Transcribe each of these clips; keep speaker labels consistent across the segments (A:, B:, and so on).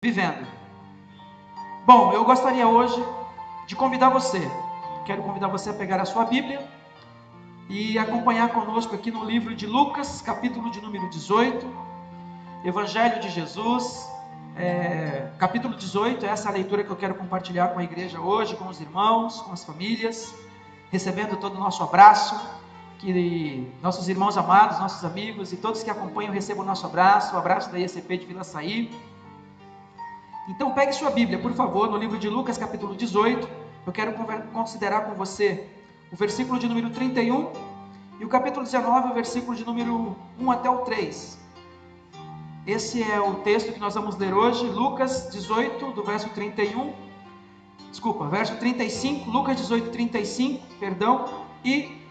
A: vivendo. Bom, eu gostaria hoje de convidar você, quero convidar você a pegar a sua Bíblia e acompanhar conosco aqui no livro de Lucas, capítulo de número 18, Evangelho de Jesus, capítulo 18, essa é a leitura que eu quero compartilhar com a igreja hoje, com os irmãos, com as famílias, recebendo todo o nosso abraço, que nossos irmãos amados, nossos amigos e todos que acompanham recebam o nosso abraço, o abraço da IECP de Vila Saí. Então pegue sua Bíblia, por favor, no livro de Lucas, capítulo 18, eu quero considerar com você o versículo de número 31 e o capítulo 19, o versículo de número 1 até o 3. Esse é o texto que nós vamos ler hoje, Lucas 18, do verso 35, Lucas 18, 35, e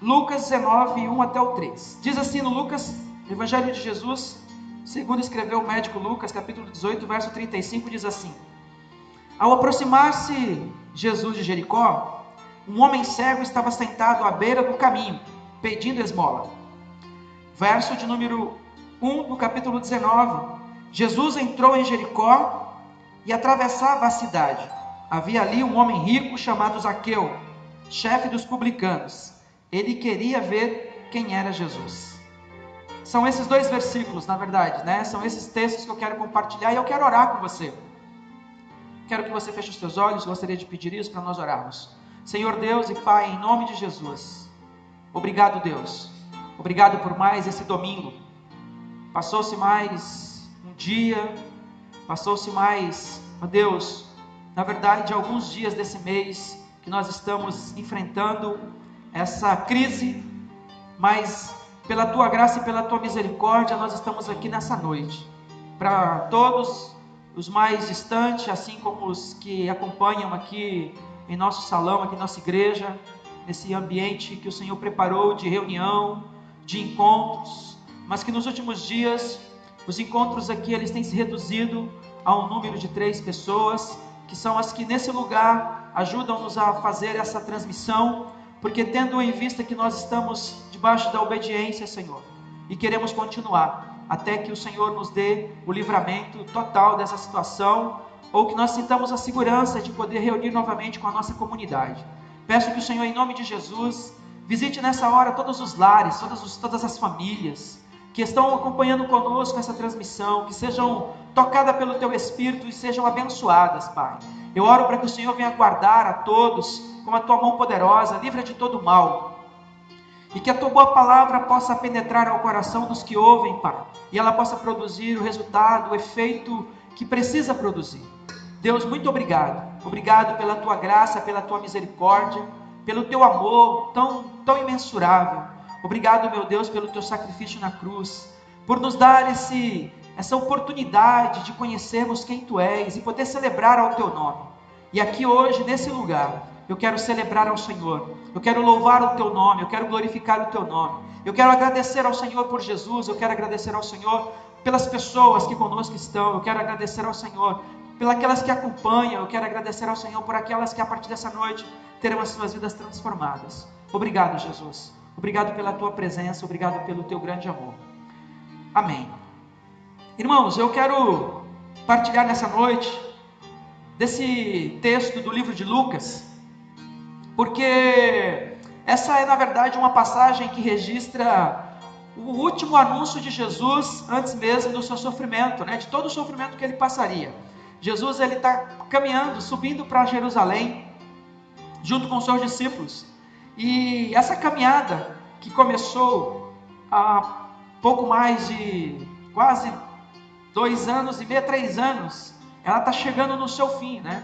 A: Lucas 19, 1 até o 3. Diz assim no Lucas, Evangelho de Jesus, segundo escreveu o médico Lucas, capítulo 18, verso 35, diz assim: Ao aproximar-se Jesus de Jericó, um homem cego estava sentado à beira do caminho, pedindo esmola. Verso de número 1 do capítulo 19. Jesus entrou em Jericó e atravessava a cidade. Havia ali um homem rico chamado Zaqueu, chefe dos publicanos. Ele queria ver quem era Jesus. São esses dois versículos, na verdade, né? São esses textos que eu quero compartilhar e eu quero orar com você. Quero que você feche os seus olhos, gostaria de pedir isso para nós orarmos. Senhor Deus e Pai, em nome de Jesus, obrigado, Deus. Obrigado por mais esse domingo. Passou-se mais um dia, passou-se mais, ó Deus, na verdade, alguns dias desse mês que nós estamos enfrentando essa crise, mas pela Tua graça e pela Tua misericórdia, nós estamos aqui nessa noite. Para todos os mais distantes, assim como os que acompanham aqui em nosso salão, aqui em nossa igreja, nesse ambiente que o Senhor preparou de reunião, de encontros, mas que nos últimos dias, os encontros aqui, eles têm se reduzido a um número de 3 pessoas, que são as que nesse lugar ajudam-nos a fazer essa transmissão, porque tendo em vista que nós estamos debaixo da obediência, Senhor, e queremos continuar, até que o Senhor nos dê o livramento total dessa situação, ou que nós sintamos a segurança de poder reunir novamente com a nossa comunidade. Peço que o Senhor, em nome de Jesus, visite nessa hora todos os lares, todas as famílias, que estão acompanhando conosco essa transmissão, que sejam tocadas pelo Teu Espírito e sejam abençoadas, Pai. Eu oro para que o Senhor venha guardar a todos com a Tua mão poderosa, livra de todo mal, e que a Tua boa palavra possa penetrar ao coração dos que ouvem, Pai, e ela possa produzir o resultado, o efeito que precisa produzir. Deus, muito obrigado. Obrigado pela Tua graça, pela Tua misericórdia, pelo Teu amor tão imensurável. Obrigado, meu Deus, pelo Teu sacrifício na cruz, por nos dar essa oportunidade de conhecermos quem Tu és e poder celebrar ao Teu nome. E aqui hoje, nesse lugar, eu quero celebrar ao Senhor, eu quero louvar o Teu nome, eu quero glorificar o Teu nome, eu quero agradecer ao Senhor por Jesus, eu quero agradecer ao Senhor pelas pessoas que conosco estão, eu quero agradecer ao Senhor pelas que acompanham, eu quero agradecer ao Senhor por aquelas que a partir dessa noite terão as suas vidas transformadas. Obrigado, Jesus, obrigado pela Tua presença, obrigado pelo Teu grande amor. Amém. Irmãos, eu quero partilhar nessa noite desse texto do livro de Lucas, porque essa é na verdade uma passagem que registra o último anúncio de Jesus antes mesmo do seu sofrimento, né? De todo o sofrimento que ele passaria. Jesus, ele está caminhando, subindo para Jerusalém, junto com os seus discípulos, e essa caminhada que começou há pouco mais de quase 2 anos e meio, 3 anos, ela está chegando no seu fim, né?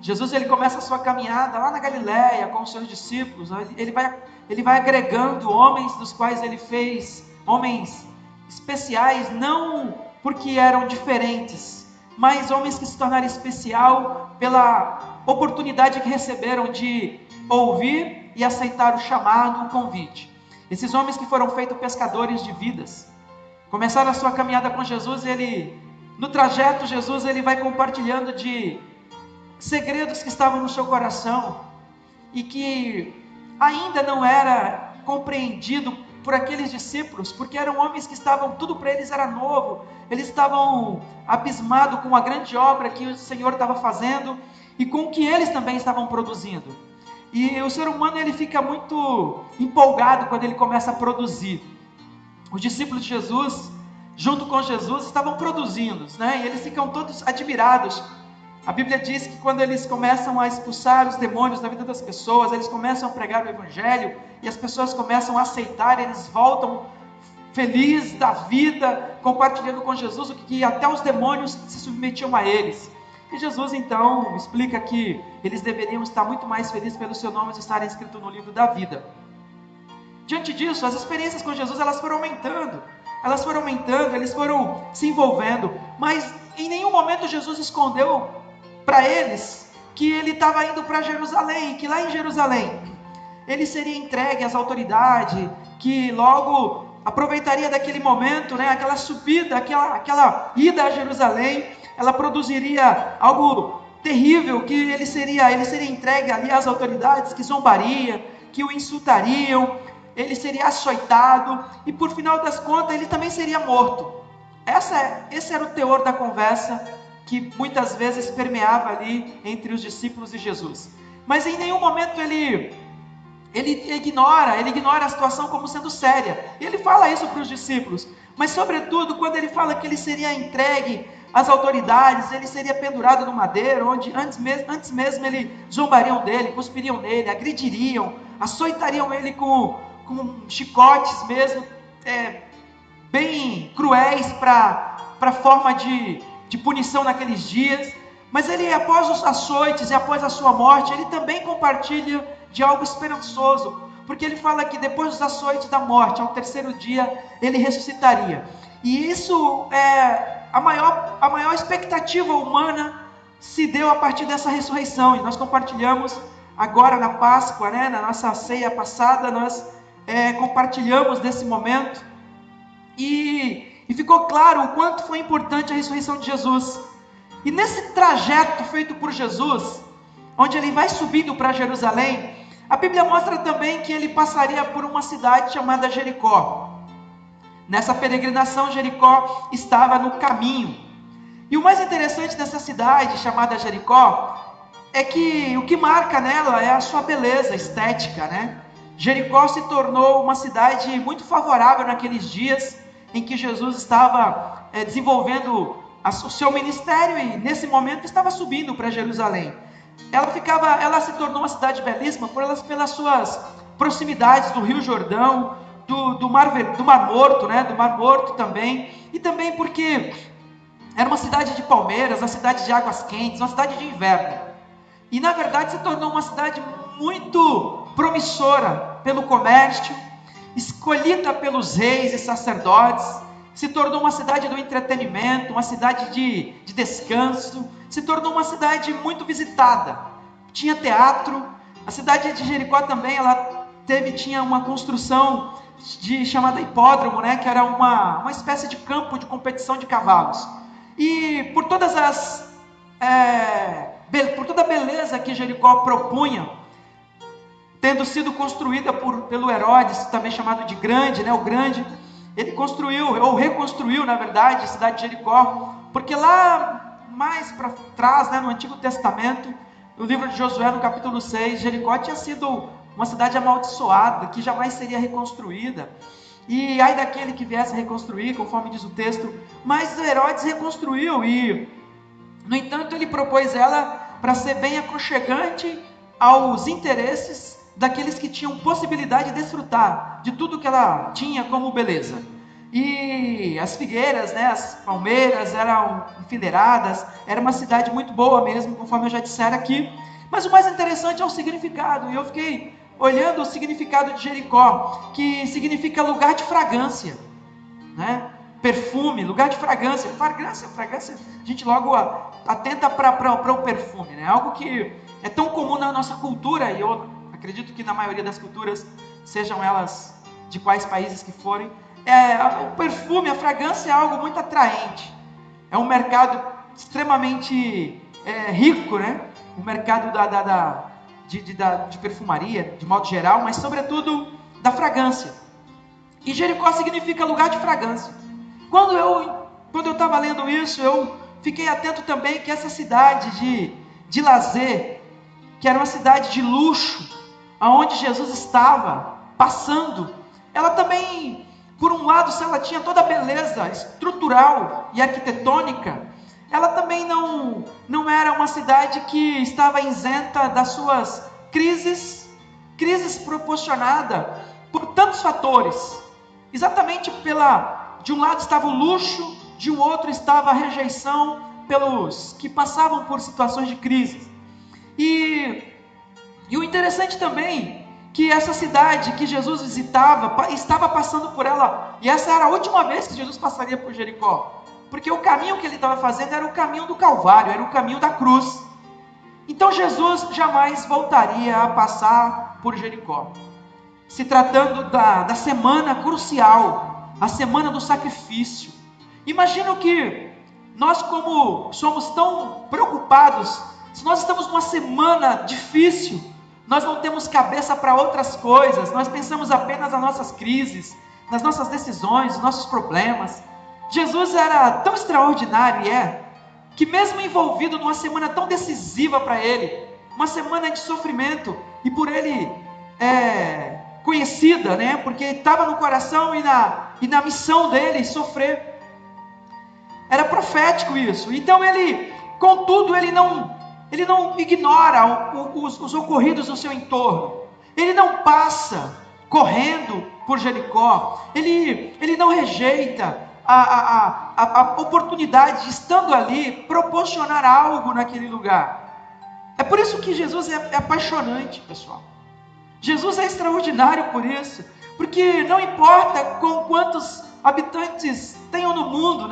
A: Jesus, ele começa a sua caminhada lá na Galileia com os seus discípulos, ele vai agregando homens dos quais ele fez, homens especiais, não porque eram diferentes, mas homens que se tornaram especial pela oportunidade que receberam de ouvir e aceitar o chamado, o convite. Esses homens que foram feitos pescadores de vidas, começaram a sua caminhada com Jesus, no trajeto, Jesus ele vai compartilhando de segredos que estavam no seu coração e que ainda não era compreendido por aqueles discípulos, porque eram homens que estavam, tudo para eles era novo, eles estavam abismados com a grande obra que o Senhor estava fazendo, e com o que eles também estavam produzindo. E o ser humano, ele fica muito empolgado quando ele começa a produzir. Os discípulos de Jesus, junto com Jesus, estavam produzindo, né? E eles ficam todos admirados. A Bíblia diz que quando eles começam a expulsar os demônios da vida das pessoas, eles começam a pregar o Evangelho, e as pessoas começam a aceitar, eles voltam felizes da vida, compartilhando com Jesus, o que até os demônios se submetiam a eles. E Jesus então explica que eles deveriam estar muito mais felizes pelo seu nome estarem escritos no livro da vida. Diante disso, as experiências com Jesus, elas foram aumentando, eles foram se envolvendo, mas em nenhum momento Jesus escondeu para eles que ele estava indo para Jerusalém, que lá em Jerusalém ele seria entregue às autoridades, que logo aproveitaria daquele momento, né, aquela subida, aquela ida a Jerusalém, ela produziria algo terrível, que ele seria entregue ali às autoridades, que zombaria, que o insultariam, ele seria açoitado, e por final das contas ele também seria morto. Esse era o teor da conversa que muitas vezes permeava ali entre os discípulos e Jesus. Mas em nenhum momento ele ignora a situação como sendo séria. E ele fala isso para os discípulos. Mas sobretudo quando ele fala que ele seria entregue às autoridades, ele seria pendurado no madeiro, onde antes mesmo ele zombariam dele, cuspiriam nele, agrediriam, açoitariam ele com chicotes mesmo, bem cruéis para forma de punição naqueles dias. Mas ele, após os açoites e após a sua morte, ele também compartilha de algo esperançoso, porque ele fala que depois dos açoites da morte, ao terceiro dia, ele ressuscitaria. E isso a maior expectativa humana se deu a partir dessa ressurreição, e nós compartilhamos agora na Páscoa, né, na nossa ceia passada, nós compartilhamos desse momento, e ficou claro o quanto foi importante a ressurreição de Jesus. E nesse trajeto feito por Jesus, onde ele vai subindo para Jerusalém, a Bíblia mostra também que ele passaria por uma cidade chamada Jericó. Nessa peregrinação, Jericó estava no caminho. E o mais interessante dessa cidade chamada Jericó é que o que marca nela é a sua beleza estética, né? Jericó se tornou uma cidade muito favorável naqueles dias em que Jesus estava desenvolvendo o seu ministério, e nesse momento estava subindo para Jerusalém. Ela se tornou uma cidade belíssima pelas suas proximidades do Rio Jordão, do Mar Morto, né? Do Mar Morto também, e também porque era uma cidade de palmeiras, uma cidade de águas quentes, uma cidade de inverno. E na verdade se tornou uma cidade muito promissora pelo comércio, escolhida pelos reis e sacerdotes. Se tornou uma cidade do entretenimento, uma cidade de descanso, se tornou uma cidade muito visitada. Tinha teatro. A cidade de Jericó também, tinha uma construção chamada hipódromo, né, que era uma espécie de campo de competição de cavalos. E por toda a beleza que Jericó propunha, tendo sido construída pelo Herodes, também chamado de Grande, né, o Grande, ele reconstruiu, na verdade, a cidade de Jericó, porque lá mais para trás, né, no Antigo Testamento, no livro de Josué, no capítulo 6, Jericó tinha sido uma cidade amaldiçoada, que jamais seria reconstruída, e ai daquele que viesse a reconstruir, conforme diz o texto. Mas Herodes reconstruiu, e no entanto ele propôs ela para ser bem aconchegante aos interesses daqueles que tinham possibilidade de desfrutar de tudo que ela tinha como beleza. E as figueiras, né, as palmeiras eram enfileiradas, era uma cidade muito boa mesmo, conforme eu já dissera aqui. Mas o mais interessante é o significado, e eu fiquei olhando o significado de Jericó, que significa lugar de fragrância, né? Perfume, lugar de fragrância, a gente logo atenta para o perfume, né? Algo que é tão comum na nossa cultura, e eu acredito que na maioria das culturas, sejam elas de quais países que forem, o perfume, a fragrância é algo muito atraente. É um mercado extremamente rico, né? O mercado de perfumaria, de modo geral, mas sobretudo da fragrância. E Jericó significa lugar de fragrância. Quando eu estava lendo isso, eu fiquei atento também que essa cidade de lazer, que era uma cidade de luxo, aonde Jesus estava passando, ela também, por um lado, se ela tinha toda a beleza estrutural e arquitetônica, ela também não era uma cidade que estava isenta das suas crises proporcionada por tantos fatores. Exatamente de um lado estava o luxo, de um outro estava a rejeição pelos que passavam por situações de crise. E o interessante também, que essa cidade que Jesus visitava, estava passando por ela, e essa era a última vez que Jesus passaria por Jericó, porque o caminho que ele estava fazendo era o caminho do Calvário, era o caminho da cruz. Então Jesus jamais voltaria a passar por Jericó. Se tratando da semana crucial, a semana do sacrifício. Imagino que nós, como somos tão preocupados, se nós estamos numa semana difícil, nós não temos cabeça para outras coisas, nós pensamos apenas nas nossas crises, nas nossas decisões, nos nossos problemas. Jesus era tão extraordinário, que mesmo envolvido numa semana tão decisiva para ele, uma semana de sofrimento, e por ele conhecida, porque estava no coração e na missão dele sofrer. Era profético isso. Então contudo, ele não ignora os ocorridos no seu entorno. Ele não passa correndo por Jericó. Ele não rejeita a oportunidade de, estando ali, proporcionar algo naquele lugar. É por isso que Jesus é apaixonante, pessoal. Jesus é extraordinário por isso, porque não importa com quantos habitantes tenham no mundo,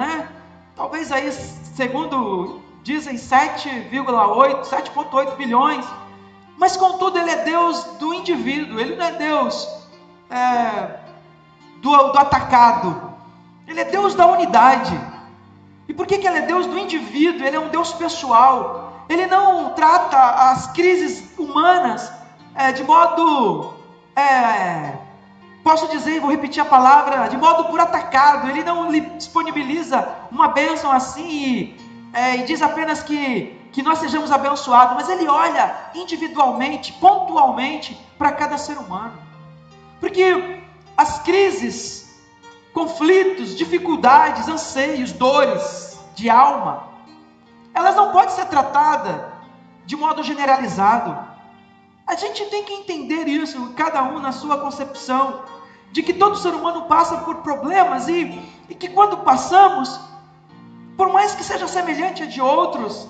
A: talvez aí, segundo dizem, 7,8 bilhões, mas contudo ele é Deus do indivíduo, ele não é Deus do atacado, ele é Deus da unidade. E por que ele é Deus do indivíduo? Ele é um Deus pessoal, ele não trata as crises humanas de modo, posso dizer, vou repetir a palavra, de modo por atacado. Ele não lhe disponibiliza uma bênção assim e diz apenas que nós sejamos abençoados, mas ele olha individualmente, pontualmente para cada ser humano, porque as crises, conflitos, dificuldades, anseios, dores de alma, elas não podem ser tratadas de modo generalizado. A gente tem que entender isso, cada um na sua concepção, de que todo ser humano passa por problemas e que quando passamos, por mais que seja semelhante a de outros,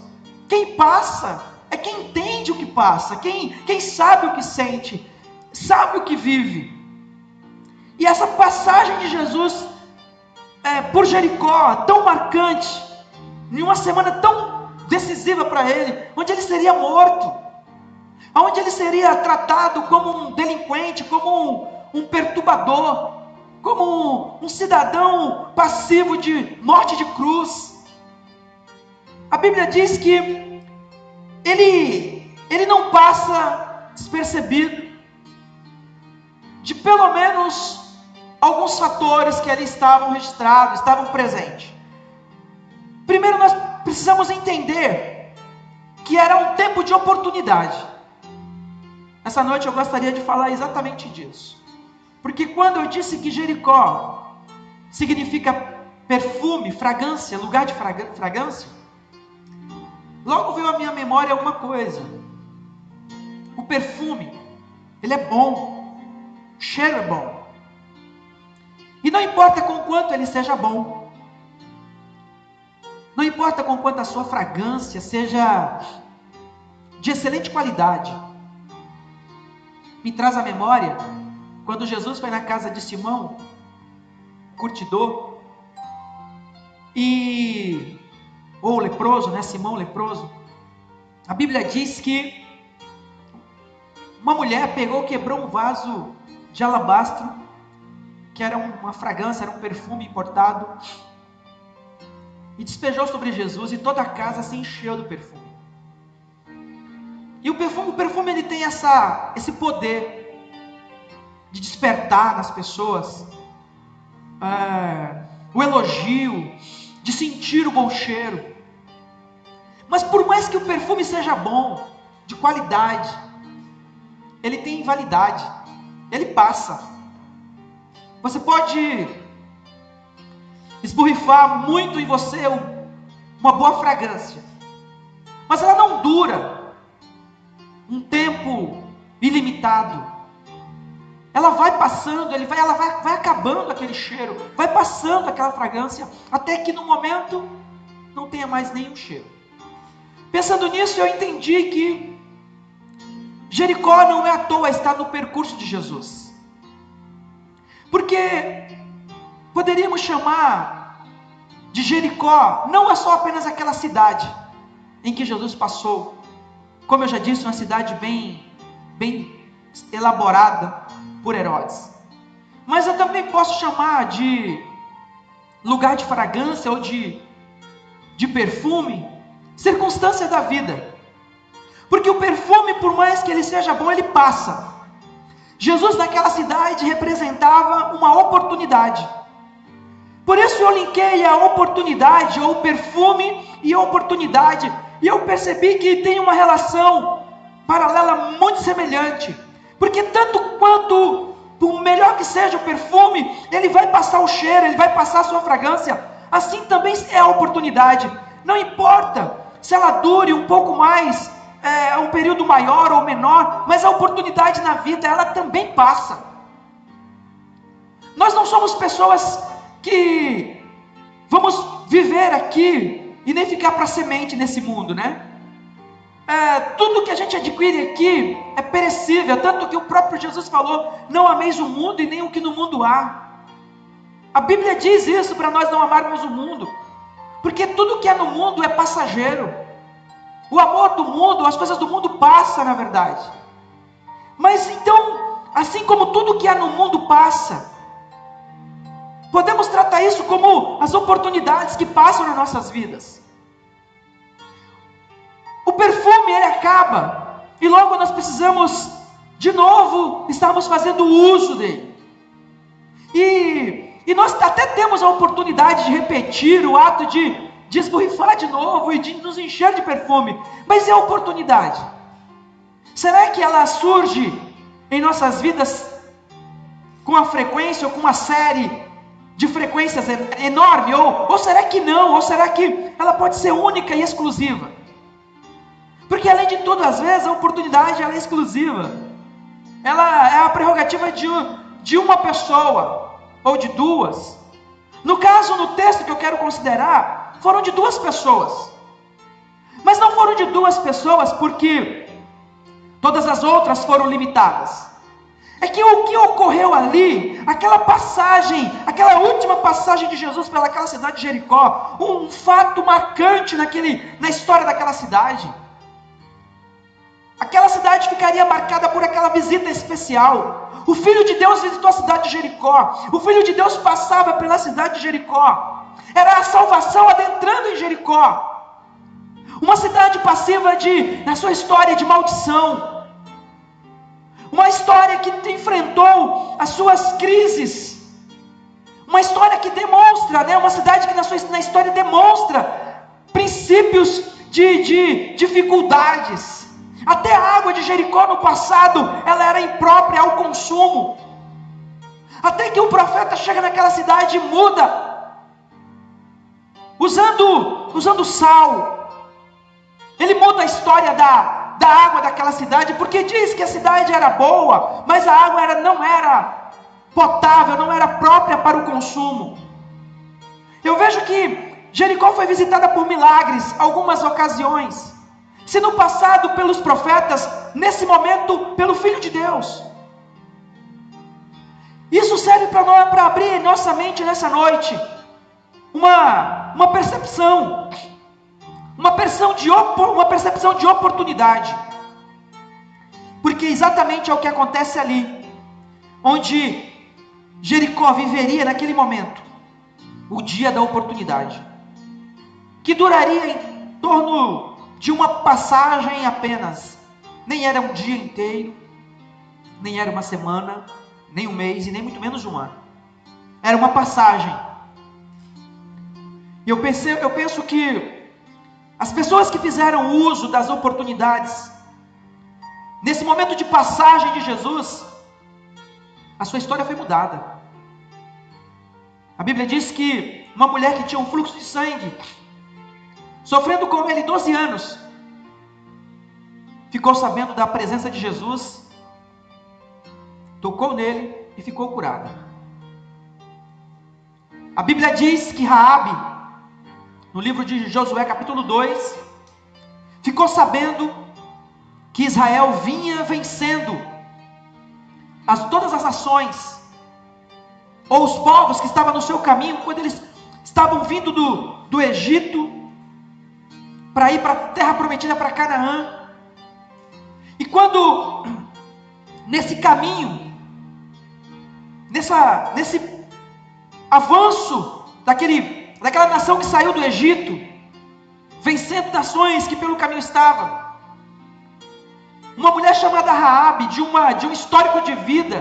A: quem passa é quem entende o que passa, quem sabe o que sente, sabe o que vive. E essa passagem de Jesus por Jericó, tão marcante, em uma semana tão decisiva para ele, onde ele seria morto, onde ele seria tratado como um delinquente, como um perturbador, como um cidadão passivo de morte de cruz. A Bíblia diz que ele não passa despercebido de pelo menos alguns fatores que ali estavam registrados, estavam presentes. Primeiro, nós precisamos entender que era um tempo de oportunidade. Essa noite eu gostaria de falar exatamente disso, porque quando eu disse que Jericó significa perfume, fragrância, lugar de fragrância, logo veio à minha memória uma coisa: o perfume, ele é bom, o cheiro é bom, e não importa com quanto ele seja bom, não importa com quanto a sua fragrância seja de excelente qualidade. Me traz à memória, quando Jesus foi na casa de Simão, curtidor, ou leproso, Simão leproso. A Bíblia diz que uma mulher quebrou um vaso de alabastro, que era uma fragrância, era um perfume importado, e despejou sobre Jesus, e toda a casa se encheu do perfume. E o perfume ele tem esse poder de despertar nas pessoas o elogio, de sentir o bom cheiro. Mas por mais que o perfume seja bom, de qualidade, ele tem invalidade, ele passa. Você pode esborrifar muito em você uma boa fragrância, mas ela não dura um tempo ilimitado. Ela vai passando, ela vai acabando aquele cheiro, vai passando aquela fragrância, até que no momento não tenha mais nenhum cheiro. Pensando nisso, eu entendi que Jericó não é à toa estar no percurso de Jesus, porque poderíamos chamar de Jericó não é só apenas aquela cidade em que Jesus passou, como eu já disse, uma cidade bem elaborada por Herodes, mas eu também posso chamar de lugar de fragrância ou de perfume, circunstância da vida, porque o perfume, por mais que ele seja bom, ele passa. Jesus naquela cidade representava uma oportunidade, por isso eu linkei a oportunidade, ou perfume e a oportunidade, e eu percebi que tem uma relação paralela muito semelhante, porque tanto quanto, por melhor que seja o perfume, ele vai passar o cheiro, ele vai passar a sua fragrância, assim também é a oportunidade. Não importa se ela dure um pouco mais, um período maior ou menor, mas a oportunidade na vida, ela também passa. Nós não somos pessoas que vamos viver aqui e nem ficar para semente nesse mundo, né? Tudo que a gente adquire aqui é perecível, tanto que o próprio Jesus falou: não ameis o mundo e nem o que no mundo há. A Bíblia diz isso para nós não amarmos o mundo, porque tudo que é no mundo é passageiro. O amor do mundo, as coisas do mundo passam, na verdade. Mas então, assim como tudo que há no mundo passa, podemos tratar isso como as oportunidades que passam nas nossas vidas. O perfume, ele acaba, e logo nós precisamos de novo estarmos fazendo uso dele. E nós até temos a oportunidade de repetir o ato de esborrifar de novo e de nos encher de perfume, mas é a oportunidade. Será que ela surge em nossas vidas com a frequência ou com uma série de frequências enorme? Ou será que não? Ou será que ela pode ser única e exclusiva? Porque além de tudo, às vezes a oportunidade ela é exclusiva. Ela é a prerrogativa de uma pessoa ou de duas. No caso, no texto que eu quero considerar, foram de duas pessoas. Mas não foram de duas pessoas porque todas as outras foram limitadas. É que o que ocorreu ali, aquela passagem, aquela última passagem de Jesus pelaquela cidade de Jericó, um fato marcante na história daquela cidade. Aquela cidade ficaria marcada por aquela visita especial. O Filho de Deus visitou a cidade de Jericó. O Filho de Deus passava pela cidade de Jericó. Era a salvação adentrando em Jericó. Uma cidade passiva na sua história de maldição. Uma história que enfrentou as suas crises. Uma história que demonstra, uma cidade que na história demonstra princípios de dificuldades. Até a água de Jericó no passado, ela era imprópria ao consumo. Até que o profeta chega naquela cidade e muda, usando sal. Ele muda a história da água daquela cidade, porque diz que a cidade era boa, mas a água não era potável, não era própria para o consumo. Eu vejo que Jericó foi visitada por milagres, algumas ocasiões. Se no passado pelos profetas, nesse momento pelo Filho de Deus. Isso serve para abrir nossa mente nessa noite uma percepção de oportunidade, porque exatamente é o que acontece ali, onde Jericó viveria naquele momento, o dia da oportunidade, que duraria em torno de uma passagem apenas. Nem era um dia inteiro, nem era uma semana, nem um mês e nem muito menos um ano. era uma passagem. E eu penso que as pessoas que fizeram uso das oportunidades, nesse momento de passagem de Jesus, a sua história foi mudada. A Bíblia diz que uma mulher que tinha um fluxo de sangue, sofrendo com ele 12 anos, ficou sabendo da presença de Jesus, tocou nele e ficou curada. A Bíblia diz que Raabe, no livro de Josué capítulo 2, ficou sabendo que Israel vinha vencendo todas as nações, ou os povos que estavam no seu caminho, quando eles estavam vindo do Egito, para ir para a terra prometida, para Canaã. E quando, nesse caminho, nesse avanço daquela nação que saiu do Egito, vencendo nações que pelo caminho estavam, uma mulher chamada Raabe, de um histórico de vida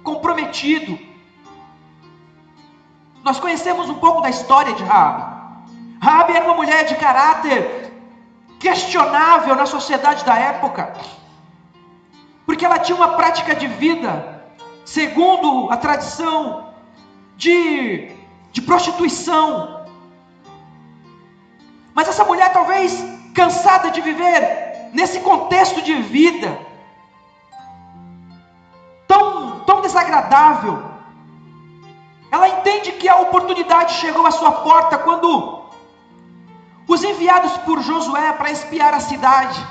A: comprometido. Nós conhecemos um pouco da história de Raabe. Raabe era uma mulher de caráter questionável na sociedade da época, porque ela tinha uma prática de vida, segundo a tradição, de prostituição. Mas essa mulher, talvez cansada de viver nesse contexto de vida tão desagradável, ela entende que a oportunidade chegou à sua porta quando os enviados por Josué para espiar a cidade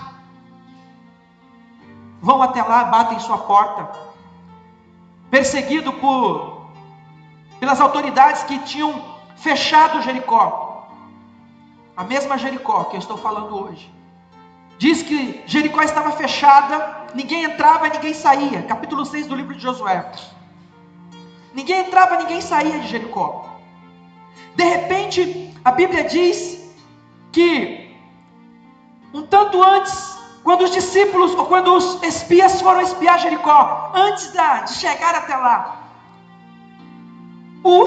A: vão até lá, batem sua porta, perseguido pelas autoridades que tinham fechado Jericó, a mesma Jericó que eu estou falando hoje. Diz que Jericó estava fechada, ninguém entrava, ninguém saía. Capítulo 6 do livro de Josué. Ninguém entrava, ninguém saía de Jericó. De repente, a Bíblia diz que um tanto antes, quando os discípulos, ou quando os espias foram espiar Jericó, antes de chegar até lá,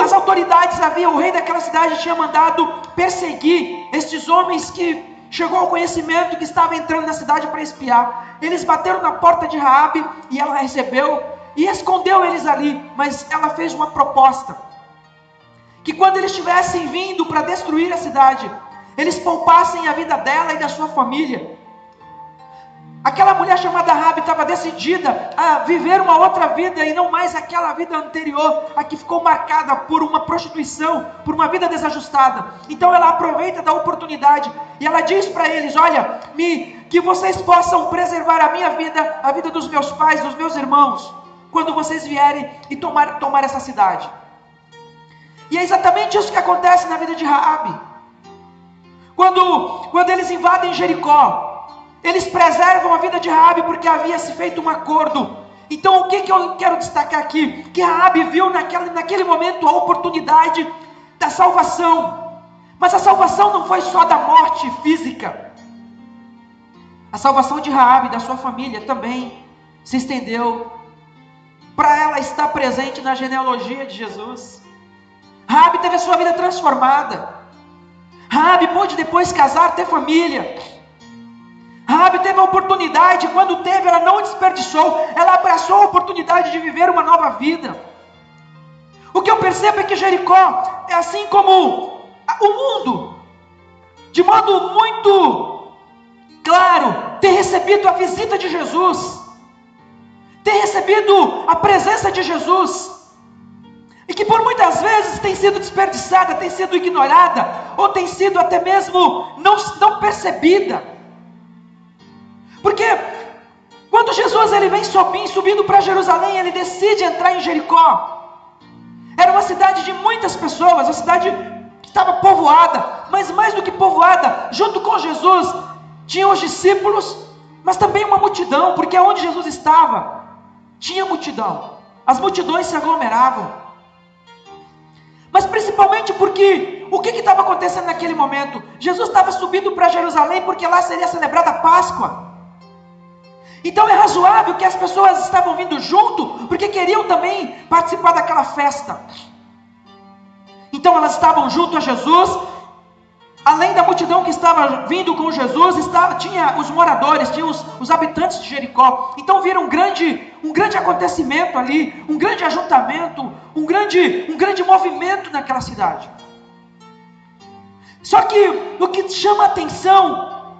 A: as autoridades o rei daquela cidade tinha mandado perseguir estes homens que chegou ao conhecimento que estava entrando na cidade para espiar. Eles bateram na porta de Raabe e ela recebeu e escondeu eles ali, mas ela fez uma proposta, que quando eles estivessem vindo para destruir a cidade, eles poupassem a vida dela e da sua família. Aquela mulher chamada Raabe estava decidida a viver uma outra vida e não mais aquela vida anterior, a que ficou marcada por uma prostituição, por uma vida desajustada. Então ela aproveita da oportunidade e ela diz para eles: olha, que vocês possam preservar a minha vida, a vida dos meus pais, dos meus irmãos, quando vocês vierem e tomar essa cidade. E é exatamente isso que acontece na vida de Raabe. Quando eles invadem Jericó, eles preservam a vida de Raabe porque havia se feito um acordo. Então o que eu quero destacar aqui? Que Raabe viu naquele momento a oportunidade da salvação. Mas a salvação não foi só da morte física. A salvação de Raabe e da sua família também se estendeu para ela estar presente na genealogia de Jesus. Raabe teve a sua vida transformada. Raabe pôde depois casar, ter família. Raabe teve a oportunidade, quando teve, ela não desperdiçou, ela abraçou a oportunidade de viver uma nova vida. O que eu percebo é que Jericó é assim como o mundo, de modo muito claro, tem recebido a visita de Jesus, tem recebido a presença de Jesus, e que por muitas vezes tem sido desperdiçada, tem sido ignorada, ou tem sido até mesmo não percebida. Porque quando Jesus ele vem subindo para Jerusalém, ele decide entrar em Jericó. Era uma cidade de muitas pessoas, uma cidade que estava povoada, mas mais do que povoada, junto com Jesus, tinham os discípulos, mas também uma multidão, porque onde Jesus estava, tinha multidão, as multidões se aglomeravam. Mas principalmente porque, o que estava acontecendo naquele momento? Jesus estava subindo para Jerusalém, porque lá seria celebrada a Páscoa. Então é razoável que as pessoas estavam vindo junto, porque queriam também participar daquela festa. Então elas estavam junto a Jesus. Além da multidão que estava vindo com Jesus, tinha os moradores, tinha os habitantes de Jericó. Então viram um grande acontecimento ali, um grande ajuntamento, um grande movimento naquela cidade. Só que o que chama a atenção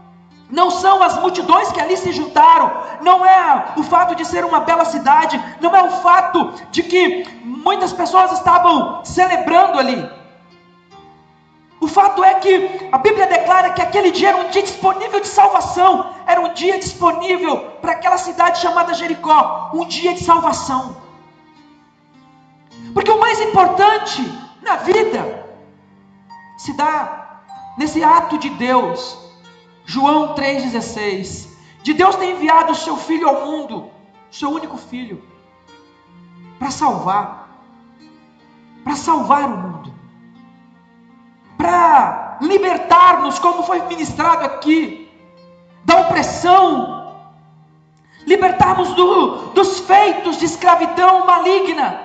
A: não são as multidões que ali se juntaram, não é o fato de ser uma bela cidade, não é o fato de que muitas pessoas estavam celebrando ali. O fato é que a Bíblia declara que aquele dia era um dia disponível de salvação, era um dia disponível para aquela cidade chamada Jericó, um dia de salvação. Porque o mais importante na vida se dá nesse ato de Deus. João 3,16, de Deus ter enviado o seu Filho ao mundo, o seu único Filho, para salvar o mundo, para libertar-nos, como foi ministrado aqui, da opressão, libertarmos dos feitos de escravidão maligna.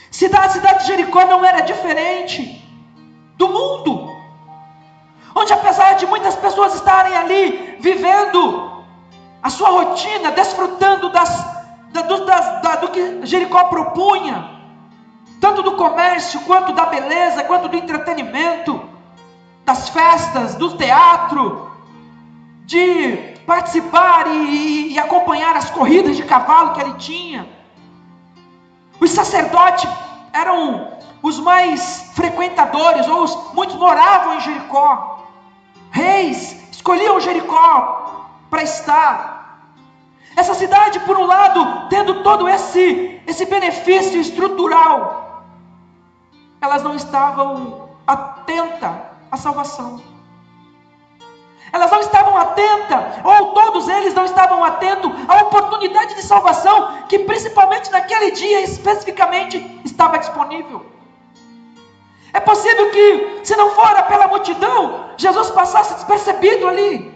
A: A cidade de Jericó não era diferente do mundo, onde apesar de muitas pessoas estarem ali, vivendo a sua rotina, desfrutando do que Jericó propunha, tanto do comércio, quanto da beleza, quanto do entretenimento, das festas, do teatro, de participar e acompanhar as corridas de cavalo que ele tinha. Os sacerdotes eram os mais frequentadores, muitos moravam em Jericó. Reis escolhiam Jericó para estar. Essa cidade, por um lado, tendo todo esse benefício estrutural, elas não estavam atentas à salvação. Elas não estavam atentas, ou todos eles não estavam atentos à oportunidade de salvação que principalmente naquele dia especificamente estava disponível. É possível que, se não fora pela multidão, Jesus passasse despercebido ali.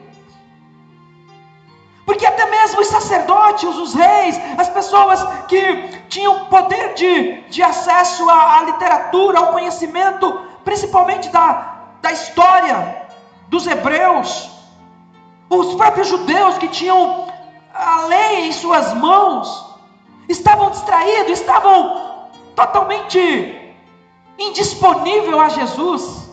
A: Porque até mesmo os sacerdotes, os reis, as pessoas que tinham poder de acesso à literatura, ao conhecimento, principalmente da história dos hebreus, os próprios judeus que tinham a lei em suas mãos, estavam distraídos, estavam totalmente indisponível a Jesus.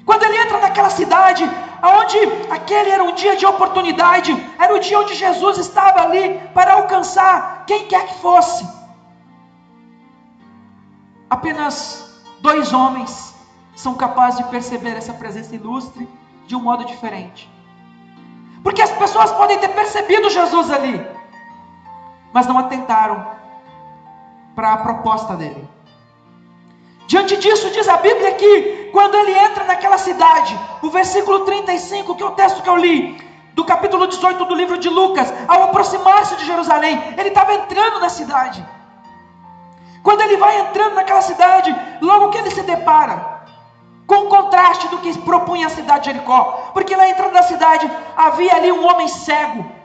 A: Quando ele entra naquela cidade, onde aquele era um dia de oportunidade, era o dia onde Jesus estava ali para alcançar quem quer que fosse. Apenas 2 homens são capazes de perceber essa presença ilustre de um modo diferente. Porque as pessoas podem ter percebido Jesus ali, mas não atentaram para a proposta dele. Diante disso, diz a Bíblia que quando ele entra naquela cidade, o versículo 35, que é o texto que eu li, do capítulo 18 do livro de Lucas, ao aproximar-se de Jerusalém, ele estava entrando na cidade. Quando ele vai entrando naquela cidade, logo que ele se depara com o contraste do que propunha a cidade de Jericó, porque na entrada da cidade havia ali um homem cego,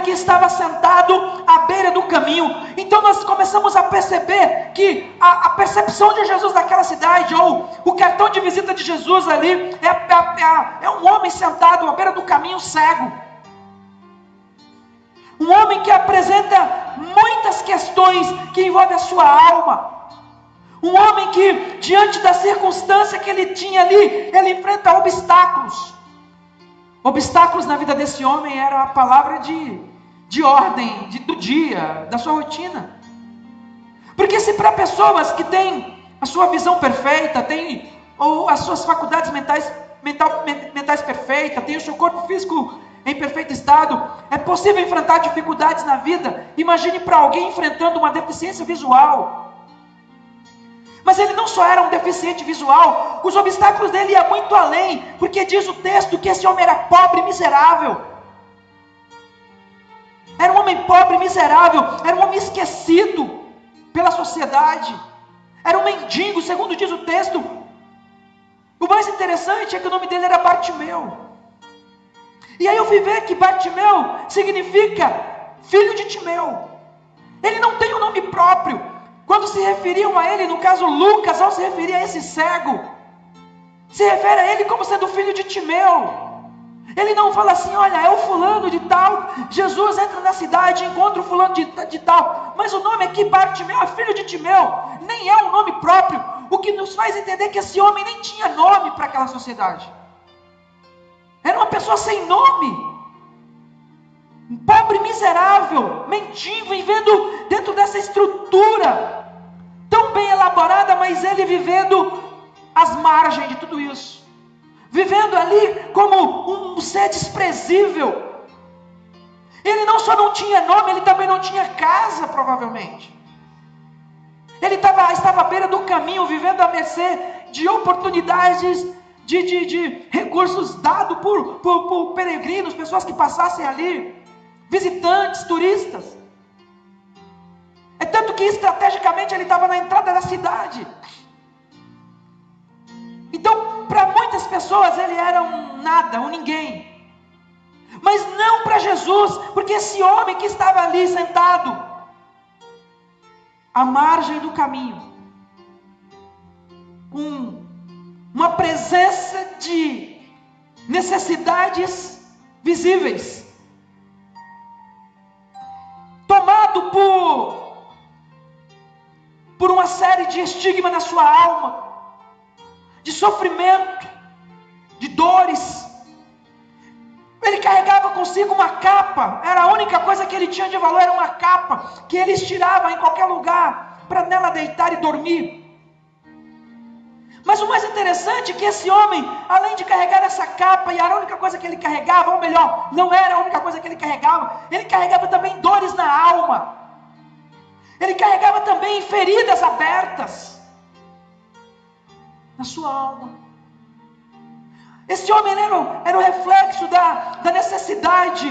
A: que estava sentado à beira do caminho. Então nós começamos a perceber que a percepção de Jesus naquela cidade, ou o cartão de visita de Jesus ali, é um homem sentado à beira do caminho cego. Um homem que apresenta muitas questões que envolvem a sua alma. Um homem que, diante da circunstância que ele tinha ali, ele enfrenta obstáculos. Obstáculos na vida desse homem era a palavra de ordem do dia, da sua rotina. Porque se para pessoas que têm a sua visão perfeita, têm as suas faculdades mentais perfeitas, têm o seu corpo físico em perfeito estado, é possível enfrentar dificuldades na vida, imagine para alguém enfrentando uma deficiência visual. Mas ele não só era um deficiente visual, os obstáculos dele iam muito além, porque diz o texto que esse homem era pobre e miserável. Era um homem pobre e miserável, era um homem esquecido pela sociedade, era um mendigo, segundo diz o texto. O mais interessante é que o nome dele era Bartimeu. E aí eu fui ver que Bartimeu significa filho de Timeu. Ele não tem um nome próprio. Quando se referiam a ele, no caso Lucas, ao se referir a esse cego, se refere a ele como sendo filho de Timeu. Ele não fala assim, olha, é o fulano de tal, Jesus entra na cidade, encontra o fulano de tal, mas o nome aqui, Bartimeu, é filho de Timeu, nem é um nome próprio, o que nos faz entender que esse homem nem tinha nome para aquela sociedade. Era uma pessoa sem nome, um pobre miserável, mendigo, vivendo dentro dessa estrutura tão bem elaborada, mas ele vivendo às margens de tudo isso, vivendo ali como um ser desprezível. Ele não só não tinha nome, ele também não tinha casa, provavelmente. Ele estava à beira do caminho, vivendo à mercê de oportunidades, de recursos dados por peregrinos, pessoas que passassem ali, visitantes, turistas. É tanto que estrategicamente ele estava na entrada da cidade. Então, para muitas pessoas ele era um nada, um ninguém. Mas não para Jesus, porque esse homem que estava ali sentado à margem do caminho, com uma presença de necessidades visíveis, tomado por uma série de estigmas na sua alma, de sofrimento, de dores. Ele carregava consigo uma capa, era a única coisa que ele tinha de valor, era uma capa, que ele estirava em qualquer lugar, para nela deitar e dormir. Mas o mais interessante é que esse homem, além de carregar essa capa, e era a única coisa que ele carregava, ou melhor, não era a única coisa que ele carregava também dores na alma, ele carregava também feridas abertas na sua alma. Esse homem era o reflexo da necessidade,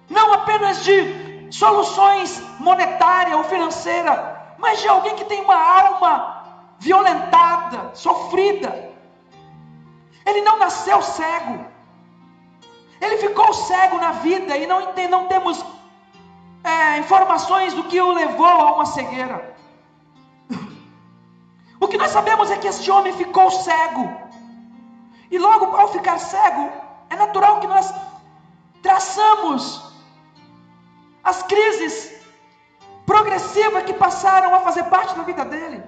A: não apenas de soluções monetárias ou financeiras, mas de alguém que tem uma alma violentada, sofrida. Ele não nasceu cego, ele ficou cego na vida e não temos informações do que o levou a uma cegueira. O que nós sabemos é que este homem ficou cego, e logo ao ficar cego, é natural que nós traçamos as crises progressivas que passaram a fazer parte da vida dele.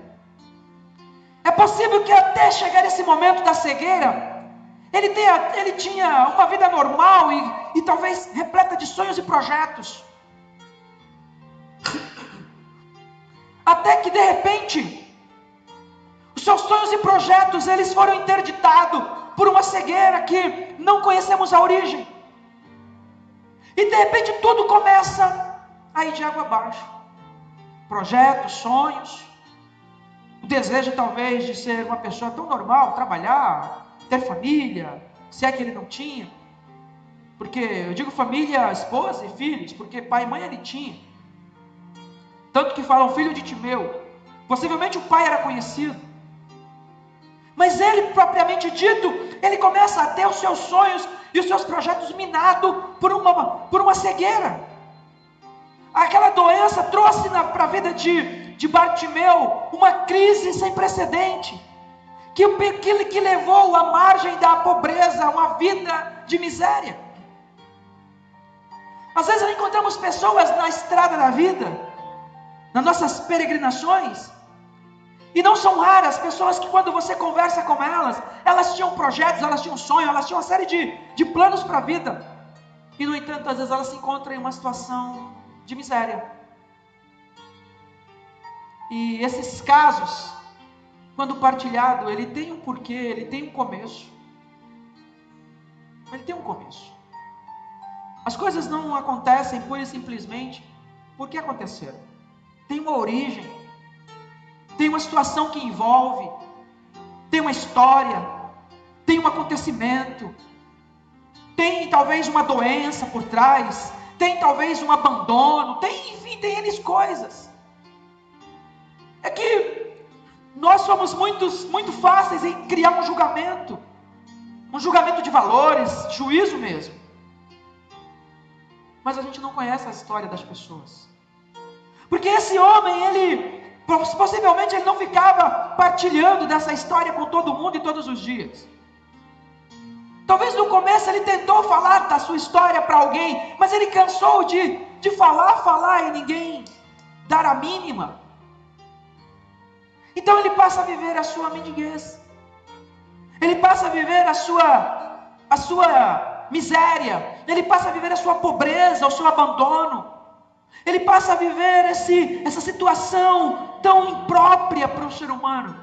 A: É possível que até chegar esse momento da cegueira, ele tinha uma vida normal e talvez repleta de sonhos e projetos, até que de repente os seus sonhos e projetos, eles foram interditados por uma cegueira que não conhecemos a origem. E de repente tudo começa a ir de água abaixo. Projetos, sonhos, o desejo talvez de ser uma pessoa tão normal, trabalhar, ter família, se é que ele não tinha. Porque eu digo família, esposa e filhos, porque pai e mãe ele tinha. Tanto que falam filho de Timeu. Possivelmente o pai era conhecido. Mas ele, propriamente dito, ele começa a ter os seus sonhos e os seus projetos minados por uma cegueira. Aquela doença trouxe para a vida de Bartimeu uma crise sem precedente, que levou à margem da pobreza, a uma vida de miséria. Às vezes nós encontramos pessoas na estrada da vida, nas nossas peregrinações, e não são raras pessoas que quando você conversa com elas tinham projetos, elas tinham sonhos, elas tinham uma série de planos para a vida. E no entanto, às vezes elas se encontram em uma situação de miséria. E esses casos, quando partilhado, ele tem um porquê, ele tem um começo. Ele tem um começo. As coisas não acontecem pura e simplesmente porque aconteceram. Tem uma origem. Tem uma situação que envolve, tem uma história, tem um acontecimento, tem talvez uma doença por trás, tem talvez um abandono, enfim, tem N coisas. É que nós somos muito fáceis em criar um julgamento de valores, juízo mesmo. Mas a gente não conhece a história das pessoas. Porque esse homem, possivelmente ele não ficava partilhando dessa história com todo mundo e todos os dias. Talvez no começo ele tentou falar da sua história para alguém, mas ele cansou de falar e ninguém dar a mínima. Então ele passa a viver a sua mendiguez. Ele passa a viver a sua miséria. Ele passa a viver a sua pobreza, o seu abandono. Ele passa a viver essa situação tão imprópria para o ser humano.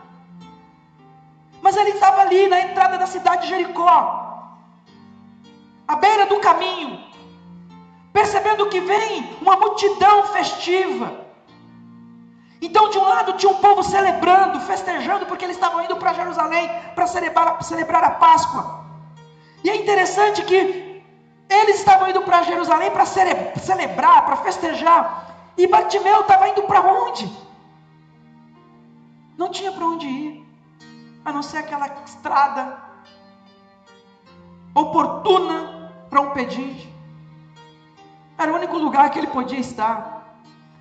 A: Mas ele estava ali na entrada da cidade de Jericó, à beira do caminho, percebendo que vem uma multidão festiva. Então de um lado tinha um povo celebrando, festejando, porque eles estavam indo para Jerusalém para celebrar a Páscoa. E é interessante que eles estavam indo para Jerusalém para celebrar, para festejar. E Bartimeu estava indo para onde? Não tinha para onde ir, a não ser aquela estrada oportuna para um pedinte. Era o único lugar que ele podia estar.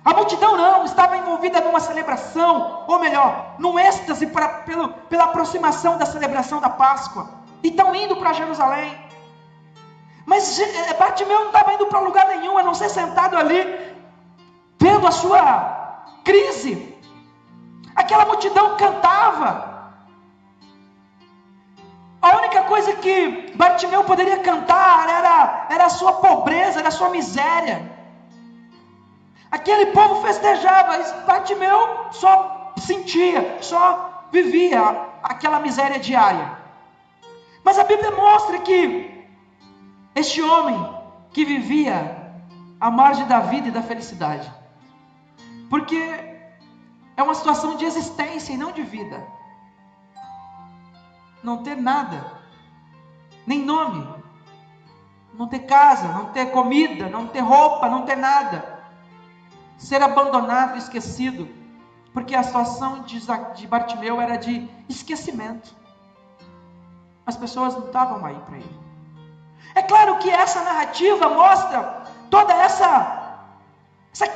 A: A multidão não, estava envolvida numa celebração, ou melhor, num êxtase pela aproximação da celebração da Páscoa. E estão indo para Jerusalém. Mas Bartimeu não estava indo para lugar nenhum, a não ser sentado ali, vendo a sua crise. Aquela multidão cantava. A única coisa que Bartimeu poderia cantar era a sua pobreza, era a sua miséria. Aquele povo festejava, Bartimeu só sentia, só vivia aquela miséria diária. Mas a Bíblia mostra que este homem que vivia à margem da vida e da felicidade, porque é uma situação de existência e não de vida. Não ter nada, nem nome, não ter casa, não ter comida, não ter roupa, não ter nada, ser abandonado, esquecido, porque a situação de Bartimeu era de esquecimento. As pessoas não estavam aí para ele. É claro que essa narrativa mostra toda essa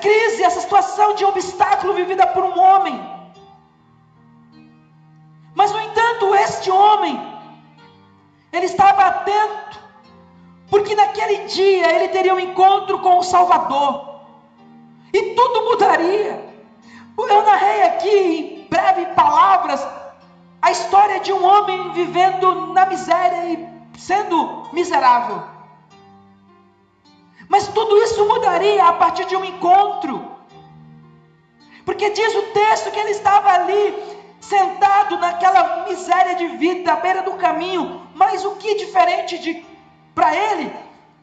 A: crise, essa situação de obstáculo vivida por um homem. Mas no entanto, este homem, ele estava atento, porque naquele dia ele teria um encontro com o Salvador, e tudo mudaria. Eu narrei aqui em breve palavras a história de um homem vivendo na miséria e sendo miserável. Mas tudo isso mudaria a partir de um encontro, porque diz o texto que ele estava ali sentado naquela miséria de vida à beira do caminho. Mas o que diferente para ele,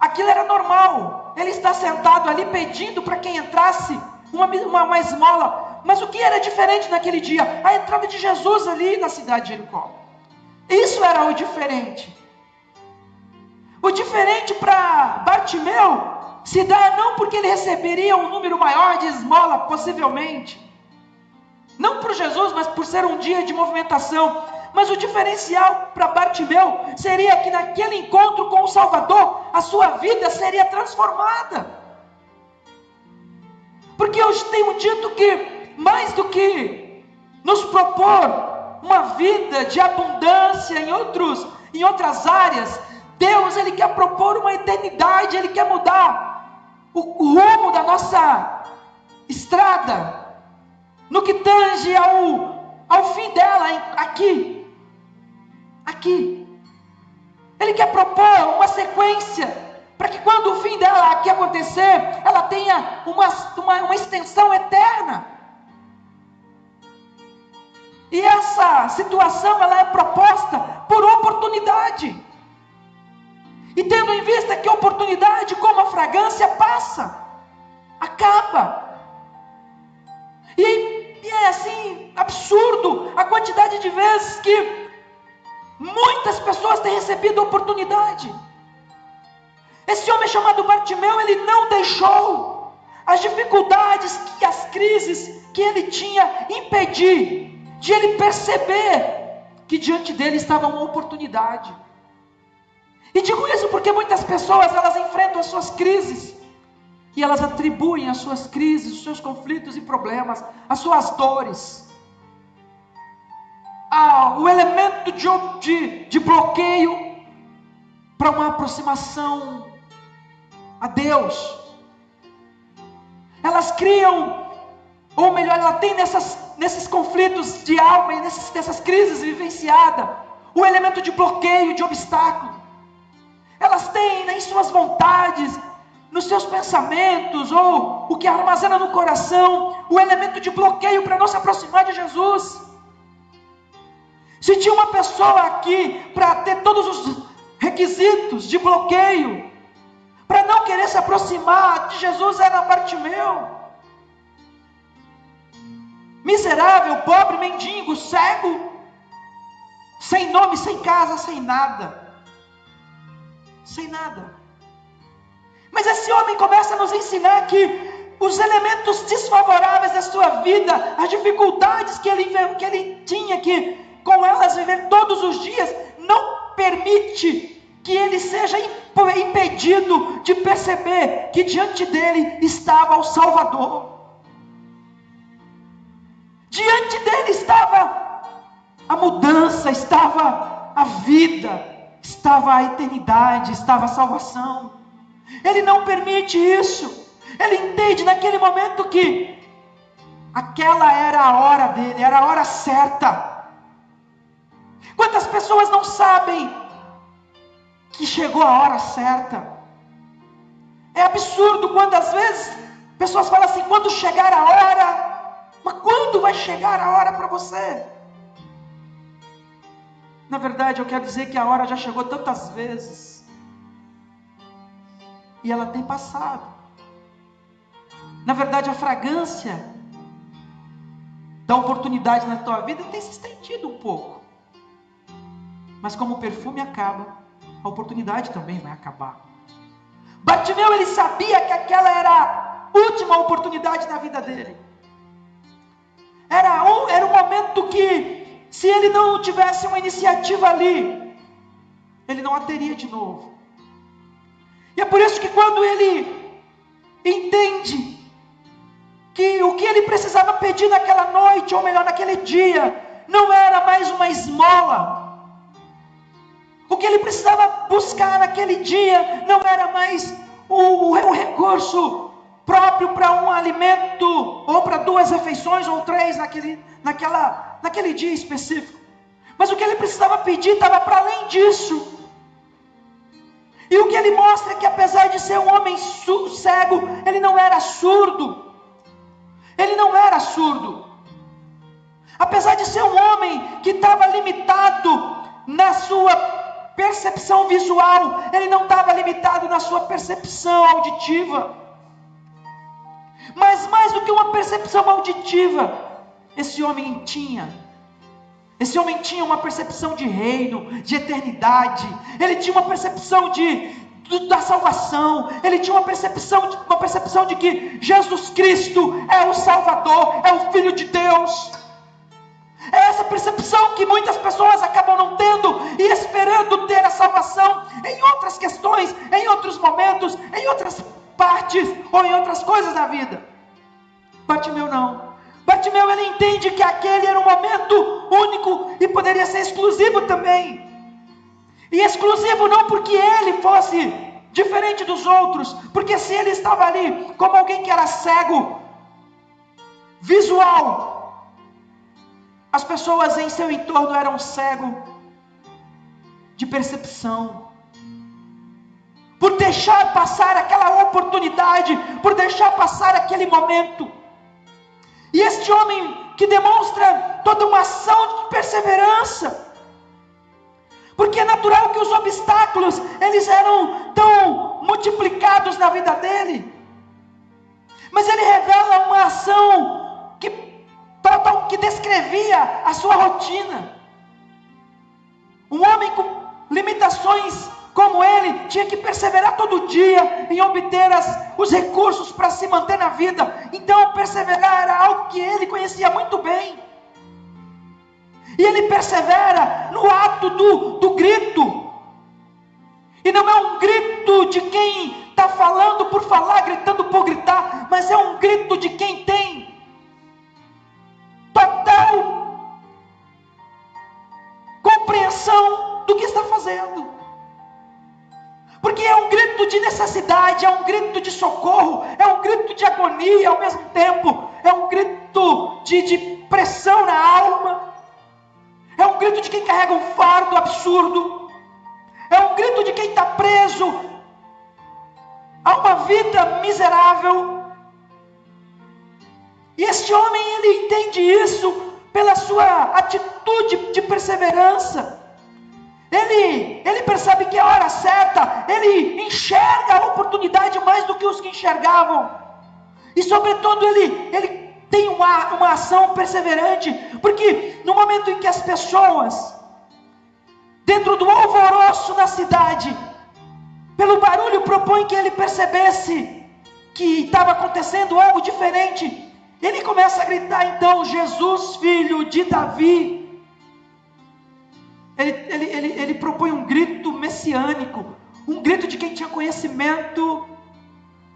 A: aquilo era normal. Ele está sentado ali pedindo para quem entrasse uma esmola. Mas o que era diferente naquele dia? A entrada de Jesus ali na cidade de Jericó. Isso era o diferente. O diferente para Bartimeu se dá não porque ele receberia um número maior de esmola, possivelmente, não por Jesus, mas por ser um dia de movimentação. Mas o diferencial para Bartimeu seria que naquele encontro com o Salvador, a sua vida seria transformada. Porque eu tenho dito que, mais do que nos propor uma vida de abundância em outras áreas, Deus, Ele quer propor uma eternidade. Ele quer mudar o rumo da nossa estrada, no que tange ao fim dela, aqui. Ele quer propor uma sequência, para que quando o fim dela aqui acontecer, ela tenha uma extensão eterna. E essa situação, ela é proposta por oportunidade. E tendo em vista que a oportunidade, como a fragrância, passa, acaba. E é assim, absurdo a quantidade de vezes que muitas pessoas têm recebido a oportunidade. Esse homem chamado Bartimeu, ele não deixou as dificuldades, as crises que ele tinha impedir de ele perceber que diante dele estava uma oportunidade. E digo isso porque muitas pessoas, elas enfrentam as suas crises, E elas atribuem as suas crises, os seus conflitos e problemas, as suas dores, o elemento de bloqueio para uma aproximação a Deus. Elas criam, ou melhor, ela tem nesses conflitos de alma e nessas crises vivenciadas, o elemento de bloqueio, de obstáculo. Elas têm em suas vontades, nos seus pensamentos, ou o que armazena no coração, o elemento de bloqueio para não se aproximar de Jesus. Se tinha uma pessoa aqui para ter todos os requisitos de bloqueio, para não querer se aproximar de Jesus, era Bartimeu. Miserável, pobre, mendigo, cego, sem nome, sem casa, sem nada. Sem nada. Mas esse homem começa a nos ensinar que os elementos desfavoráveis da sua vida, as dificuldades que ele tinha que com elas viver todos os dias, não permite que ele seja impedido de perceber que diante dele estava o Salvador. Diante dele estava a mudança, estava a vida, estava a eternidade, estava a salvação. Ele não permite isso. Ele entende naquele momento que aquela era a hora dele, era a hora certa. Quantas pessoas não sabem que chegou a hora certa? É absurdo quando às vezes pessoas falam assim: quando chegar a hora. Mas quando vai chegar a hora para você? Na verdade, eu quero dizer que a hora já chegou tantas vezes. E ela tem passado. Na verdade, a fragrância da oportunidade na tua vida tem se estendido um pouco. Mas como o perfume acaba, a oportunidade também vai acabar. Bartimeu, ele sabia que aquela era a última oportunidade na vida dele. Era um momento que, se ele não tivesse uma iniciativa ali, ele não a teria de novo. E é por isso que quando ele entende que o que ele precisava pedir naquela noite, ou melhor, naquele dia, não era mais uma esmola. O que ele precisava buscar naquele dia não era mais um recurso próprio para um alimento, ou para 2 refeições, ou 3 naquele dia específico. Mas o que ele precisava pedir estava para além disso. E o que ele mostra é que, apesar de ser um homem cego, ele não era surdo. Ele não era surdo. Apesar de ser um homem que estava limitado na sua percepção visual, ele não estava limitado na sua percepção auditiva. Mas mais do que uma percepção auditiva, esse homem tinha uma percepção de reino, de eternidade. Ele tinha uma percepção da salvação. Ele tinha uma percepção de que Jesus Cristo é o Salvador, é o Filho de Deus. É essa percepção que muitas pessoas acabam não tendo e esperando ter a salvação em outras questões, em outros momentos, em outras partes ou em outras coisas da vida. Bartimeu não. Bartimeu, ele entende que aquele era um momento único e poderia ser exclusivo também. E exclusivo não porque ele fosse diferente dos outros, porque se ele estava ali como alguém que era cego, visual, as pessoas em seu entorno eram cegos de percepção. Por deixar passar aquela oportunidade, por deixar passar aquele momento. E este homem que demonstra toda uma ação de perseverança, porque é natural que os obstáculos, eles eram tão multiplicados na vida dele, mas ele revela uma ação que descrevia a sua rotina. Um homem com limitações como ele, tinha que perseverar todo dia em obter os recursos para se manter na vida. Então perseverar era algo que ele conhecia muito bem. E ele persevera no ato do grito. E não é um grito de quem está falando por falar, gritando por gritar, mas é um grito de quem tem total compreensão do que está fazendo. Porque é um grito de necessidade, é um grito de socorro, é um grito de agonia ao mesmo tempo, é um grito de pressão na alma, é um grito de quem carrega um fardo absurdo, é um grito de quem está preso a uma vida miserável. E este homem, ele entende isso pela sua atitude de perseverança. Ele percebe que é a hora certa, ele enxerga a oportunidade mais do que os que enxergavam. E sobretudo ele tem uma ação perseverante, porque no momento em que as pessoas, dentro do alvoroço na cidade, pelo barulho propõem que ele percebesse que estava acontecendo algo diferente, ele começa a gritar então: Jesus, filho de Davi. Ele propõe um grito messiânico, um grito de quem tinha conhecimento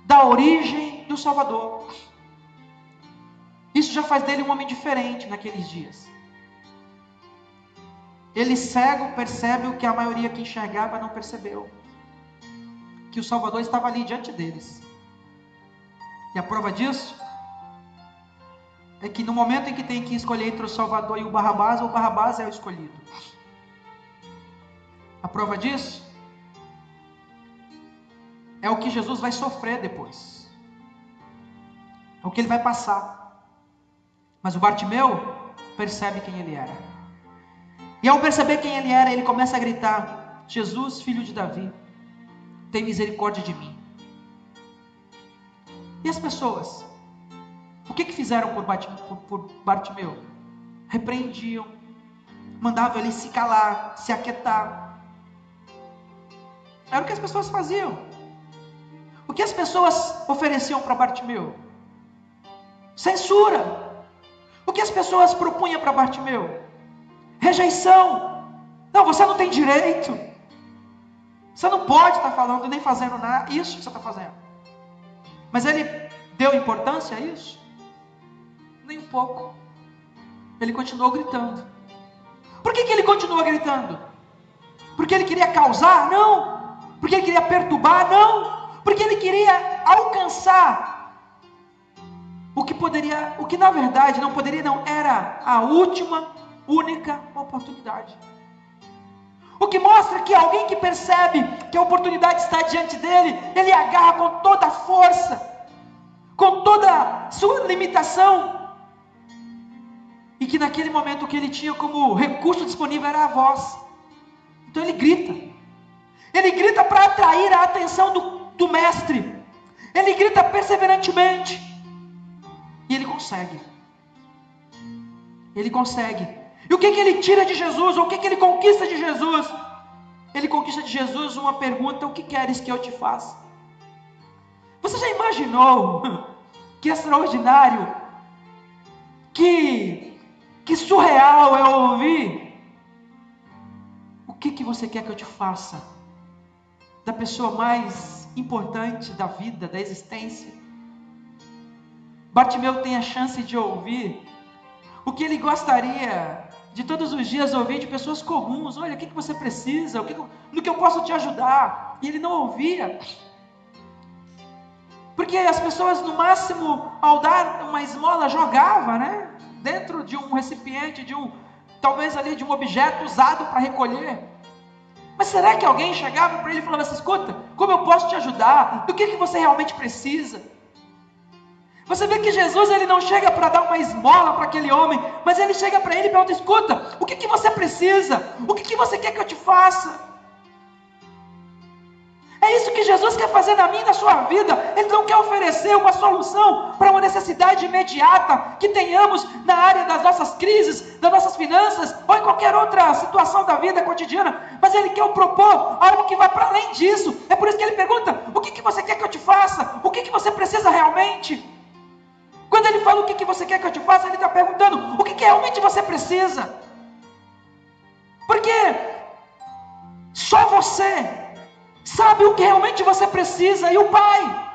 A: da origem do Salvador. Isso já faz dele um homem diferente naqueles dias. Ele, cego, percebe o que a maioria que enxergava não percebeu: que o Salvador estava ali diante deles. E a prova disso é que no momento em que tem que escolher entre o Salvador e o Barrabás é o escolhido. A prova disso é o que Jesus vai sofrer depois, é o que ele vai passar. Mas o Bartimeu percebe quem ele era, e ao perceber quem ele era, ele começa a gritar: Jesus, filho de Davi, tem misericórdia de mim. E as pessoas, o que fizeram por Bartimeu? Repreendiam, mandavam ele se calar, se aquietar. Era o que as pessoas faziam. O que as pessoas ofereciam para Bartimeu? Censura. O que as pessoas propunham para Bartimeu? Rejeição. Não, você não tem direito. Você não pode estar falando nem fazendo nada. Isso que você está fazendo. Mas ele deu importância a isso? Nem um pouco. Ele continuou gritando. Por que ele continuou gritando? Porque ele queria causar? Não. Porque ele queria perturbar? Não. Porque ele queria alcançar o que na verdade não poderia, não, era a única oportunidade. O que mostra que alguém que percebe que a oportunidade está diante dele, ele agarra com toda a força, com toda a sua limitação, e que naquele momento o que ele tinha como recurso disponível era a voz. Então ele grita para atrair a atenção do mestre, ele grita perseverantemente, e ele consegue. E o que ele tira de Jesus? Ou o que ele conquista de Jesus? Ele conquista de Jesus uma pergunta: o que queres que eu te faça? Você já imaginou que extraordinário, que surreal é ouvir: o que você quer que eu te faça? Da pessoa mais importante da vida, da existência. Bartimeu tem a chance de ouvir o que ele gostaria de todos os dias ouvir de pessoas comuns: olha, o que você precisa? No que eu posso te ajudar? E ele não ouvia, porque as pessoas no máximo, ao dar uma esmola, jogava, né, dentro de um recipiente, talvez ali de um objeto usado para recolher. Mas será que alguém chegava para ele e falava assim: escuta, como eu posso te ajudar? Do que você realmente precisa? Você vê que Jesus, ele não chega para dar uma esmola para aquele homem, mas ele chega para ele e pergunta: escuta, o que você precisa? O que você quer que eu te faça? É isso que Jesus quer fazer na minha e na sua vida. Ele não quer oferecer uma solução para uma necessidade imediata que tenhamos na área das nossas crises, das nossas finanças, ou em qualquer outra situação da vida cotidiana, mas ele quer propor algo que vai para além disso. É por isso que ele pergunta: o que você quer que eu te faça? O que você precisa realmente? Quando ele fala o que você quer que eu te faça, ele está perguntando o que realmente você precisa. Porque só você sabe o que realmente você precisa, e o Pai.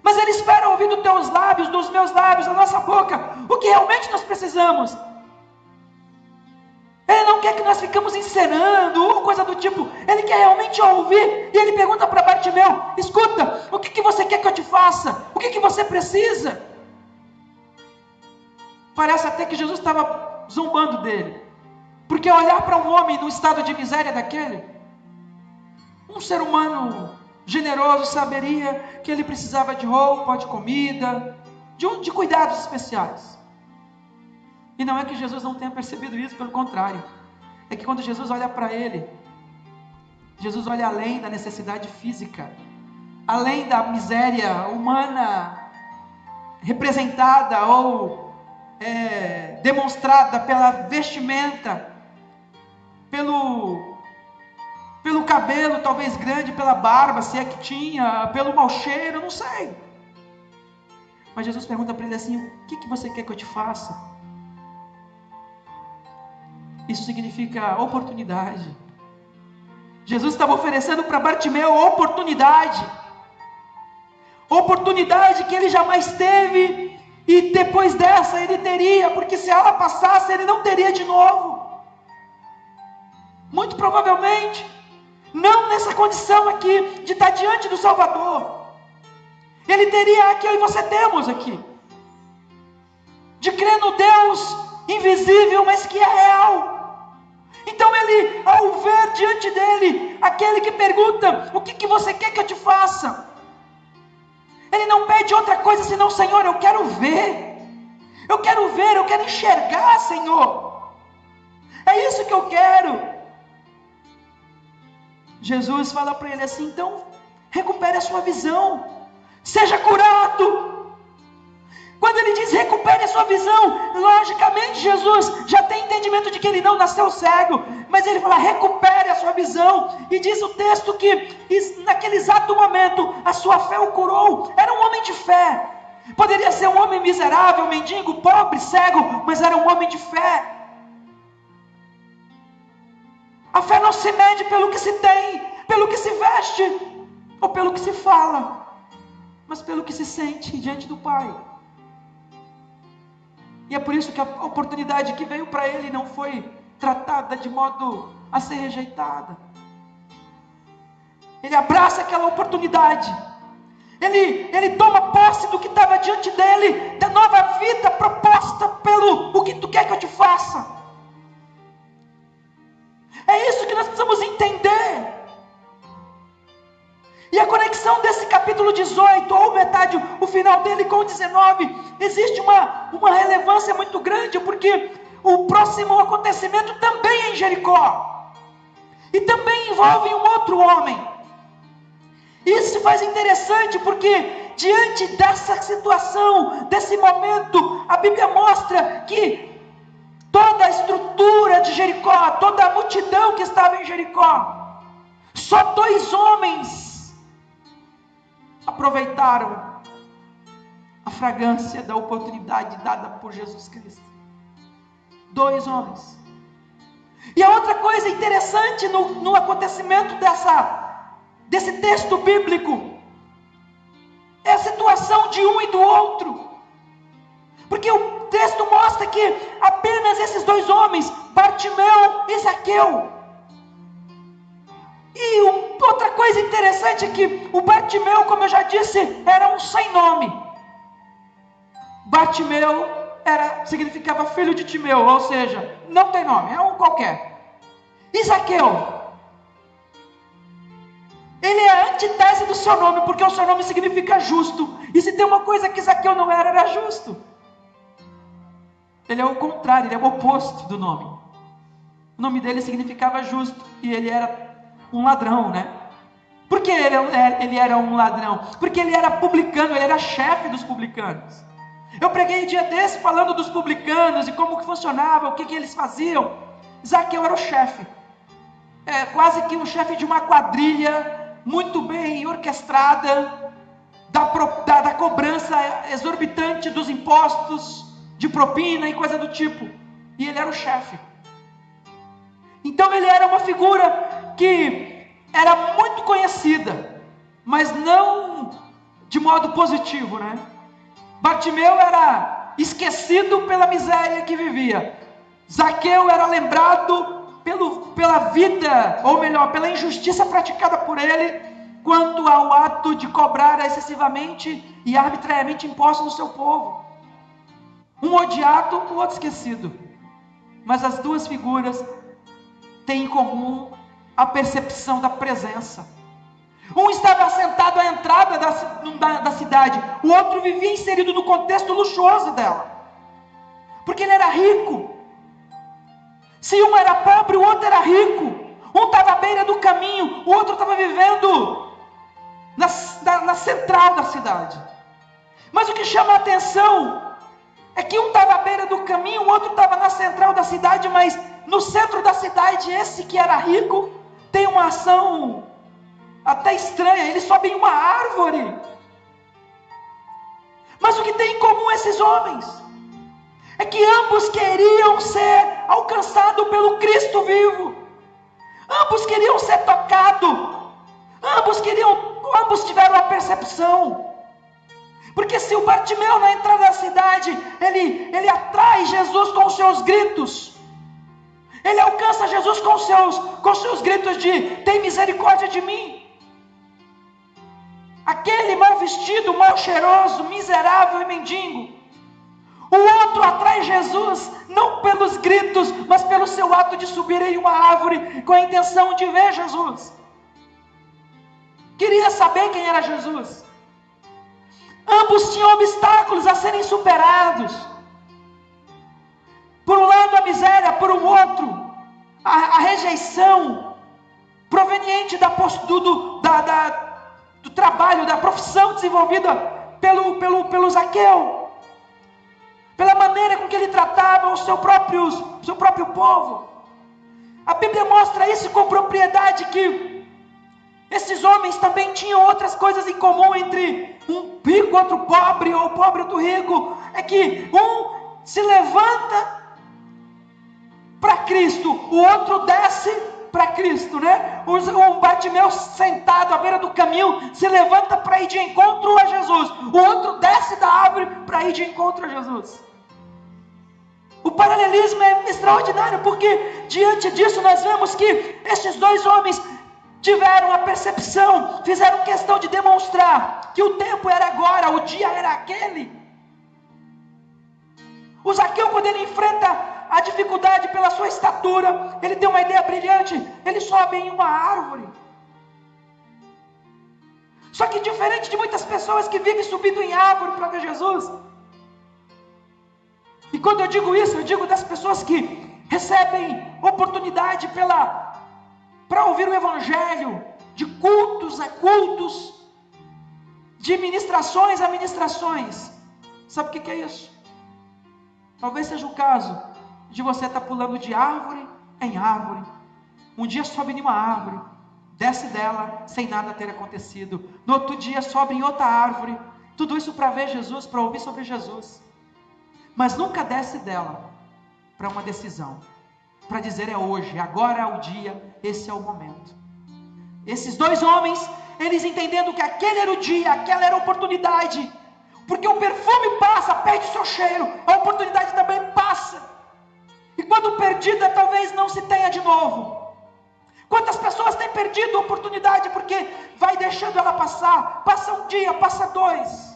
A: Mas Ele espera ouvir dos teus lábios, dos meus lábios, da nossa boca, o que realmente nós precisamos. Ele não quer que nós ficamos encenando, ou coisa do tipo. Ele quer realmente ouvir. E Ele pergunta para Bartimeu: escuta, o que você quer que eu te faça? O que você precisa? Parece até que Jesus estava zombando dele. Porque olhar para um homem no estado de miséria daquele, um ser humano generoso saberia que ele precisava de roupa, de comida, de cuidados especiais. E não é que Jesus não tenha percebido isso, pelo contrário. É que quando Jesus olha para ele, Jesus olha além da necessidade física, além da miséria humana representada ou demonstrada pela vestimenta, pelo cabelo talvez grande, pela barba, se é que tinha, pelo mau cheiro, não sei. Mas Jesus pergunta para ele assim: o que você quer que eu te faça? Isso significa oportunidade. Jesus estava oferecendo para Bartimeu oportunidade. Oportunidade que ele jamais teve, e depois dessa ele teria, porque se ela passasse ele não teria de novo. Muito provavelmente, não nessa condição aqui, de estar diante do Salvador. Ele teria aquilo que você temos aqui, de crer no Deus invisível, mas que é real. Então ele, ao ver diante dele aquele que pergunta: o que você quer que eu te faça? Ele não pede outra coisa senão: Senhor, eu quero ver, eu quero enxergar, Senhor, é isso que eu quero. Jesus fala para ele assim: então recupere a sua visão, seja curado. Quando ele diz recupere a sua visão, logicamente Jesus já tem entendimento de que ele não nasceu cego, mas ele fala recupere a sua visão, e diz o texto que naquele exato momento a sua fé o curou. Era um homem de fé, poderia ser um homem miserável, mendigo, pobre, cego, mas era um homem de fé. A fé não se mede pelo que se tem, pelo que se veste, ou pelo que se fala, mas pelo que se sente diante do Pai. E é por isso que a oportunidade que veio para ele não foi tratada de modo a ser rejeitada. Ele abraça aquela oportunidade. Ele toma posse do que estava diante dele, da nova vida proposta pelo o que tu quer que eu te faça. É isso que nós precisamos entender. E a conexão desse capítulo 18, ou metade, o final dele com o 19, existe uma relevância muito grande, porque o próximo acontecimento também é em Jericó, e também envolve um outro homem. Isso se faz interessante, porque diante dessa situação, desse momento, a Bíblia mostra que toda a estrutura de Jericó, toda a multidão que estava em Jericó, só 2 homens aproveitaram a fragrância da oportunidade dada por Jesus Cristo. 2 homens. E a outra coisa interessante no acontecimento desse texto bíblico é a situação de um e do outro, porque o texto mostra que apenas esses 2 homens, Bartimeu e Zaqueu. E outra coisa interessante é que o Bartimeu, como eu já disse, era um sem nome. Bartimeu significava filho de Timeu, ou seja, não tem nome, é um qualquer. E Zaqueu, ele é a antítese do seu nome, porque o seu nome significa justo. E se tem uma coisa que Zaqueu não era justo. Ele é o contrário, ele é o oposto do nome. O nome dele significava justo, e ele era um ladrão, né? Por que ele era um ladrão? Porque ele era publicano, ele era chefe dos publicanos. Eu preguei um dia desse falando dos publicanos e como que funcionava, o que eles faziam. Zaqueu era o chefe, quase que o chefe de uma quadrilha muito bem orquestrada da cobrança exorbitante dos impostos, de propina e coisa do tipo. E ele era o chefe. Então ele era uma figura que era muito esquecida, mas não de modo positivo, né? Bartimeu era esquecido pela miséria que vivia. Zaqueu era lembrado pela vida, ou melhor, pela injustiça praticada por ele, quanto ao ato de cobrar excessivamente e arbitrariamente impostos no seu povo. Um odiado, o outro esquecido. Mas as duas figuras têm em comum a percepção da presença. Um estava sentado à entrada da cidade, o outro vivia inserido no contexto luxuoso dela, porque ele era rico. Se um era pobre, o outro era rico. Um estava à beira do caminho, o outro estava vivendo na central da cidade. Mas o que chama a atenção é que um estava à beira do caminho, o outro estava na central da cidade, mas no centro da cidade, esse que era rico tem uma ação até estranha. Ele sobe em uma árvore. Mas o que tem em comum esses homens é que ambos queriam ser alcançados pelo Cristo vivo. Ambos queriam ser tocados. Ambos tiveram a percepção. Porque se o Bartimeu na entrada da cidade, ele atrai Jesus com os seus gritos. Ele alcança Jesus com os seus gritos de: tem misericórdia de mim. Aquele mal vestido, mal cheiroso, miserável e mendigo. O outro atrai Jesus não pelos gritos, mas pelo seu ato de subir em uma árvore com a intenção de ver Jesus. Queria saber quem era Jesus. Ambos tinham obstáculos a serem superados. Por um lado a miséria, por um outro a rejeição proveniente do trabalho, da profissão desenvolvida pelo Zaqueu, pela maneira com que ele tratava o seu próprio povo. A Bíblia mostra isso com propriedade, que esses homens também tinham outras coisas em comum entre um rico e outro pobre, ou o pobre e outro rico. É que um se levanta para Cristo, o outro desce para Cristo, né? O Bartimeu sentado à beira do caminho se levanta para ir de encontro a Jesus. O outro desce da árvore para ir de encontro a Jesus. O paralelismo é extraordinário, porque diante disso nós vemos que estes dois homens tiveram a percepção, fizeram questão de demonstrar que o tempo era agora, o dia era aquele. O Zaqueu, quando ele enfrenta a dificuldade pela sua estatura, ele tem uma ideia brilhante, ele sobe em uma árvore. Só que diferente de muitas pessoas que vivem subindo em árvore para ver Jesus, e quando eu digo isso, eu digo das pessoas que recebem oportunidade para ouvir o Evangelho, de cultos a cultos, de ministrações a ministrações. Sabe o que é isso? Talvez seja o caso de você estar pulando de árvore em árvore. Um dia sobe em uma árvore, desce dela sem nada ter acontecido. No outro dia sobe em outra árvore. Tudo isso para ver Jesus, para ouvir sobre Jesus. Mas nunca desce dela para uma decisão, para dizer: é hoje, agora é o dia, esse é o momento. Esses dois homens, eles entendendo que aquele era o dia, aquela era a oportunidade, porque o perfume passa, perde o seu cheiro, a oportunidade também passa, e quando perdida talvez não se tenha de novo. Quantas pessoas têm perdido a oportunidade porque vai deixando ela passar, passa um dia, passa dois,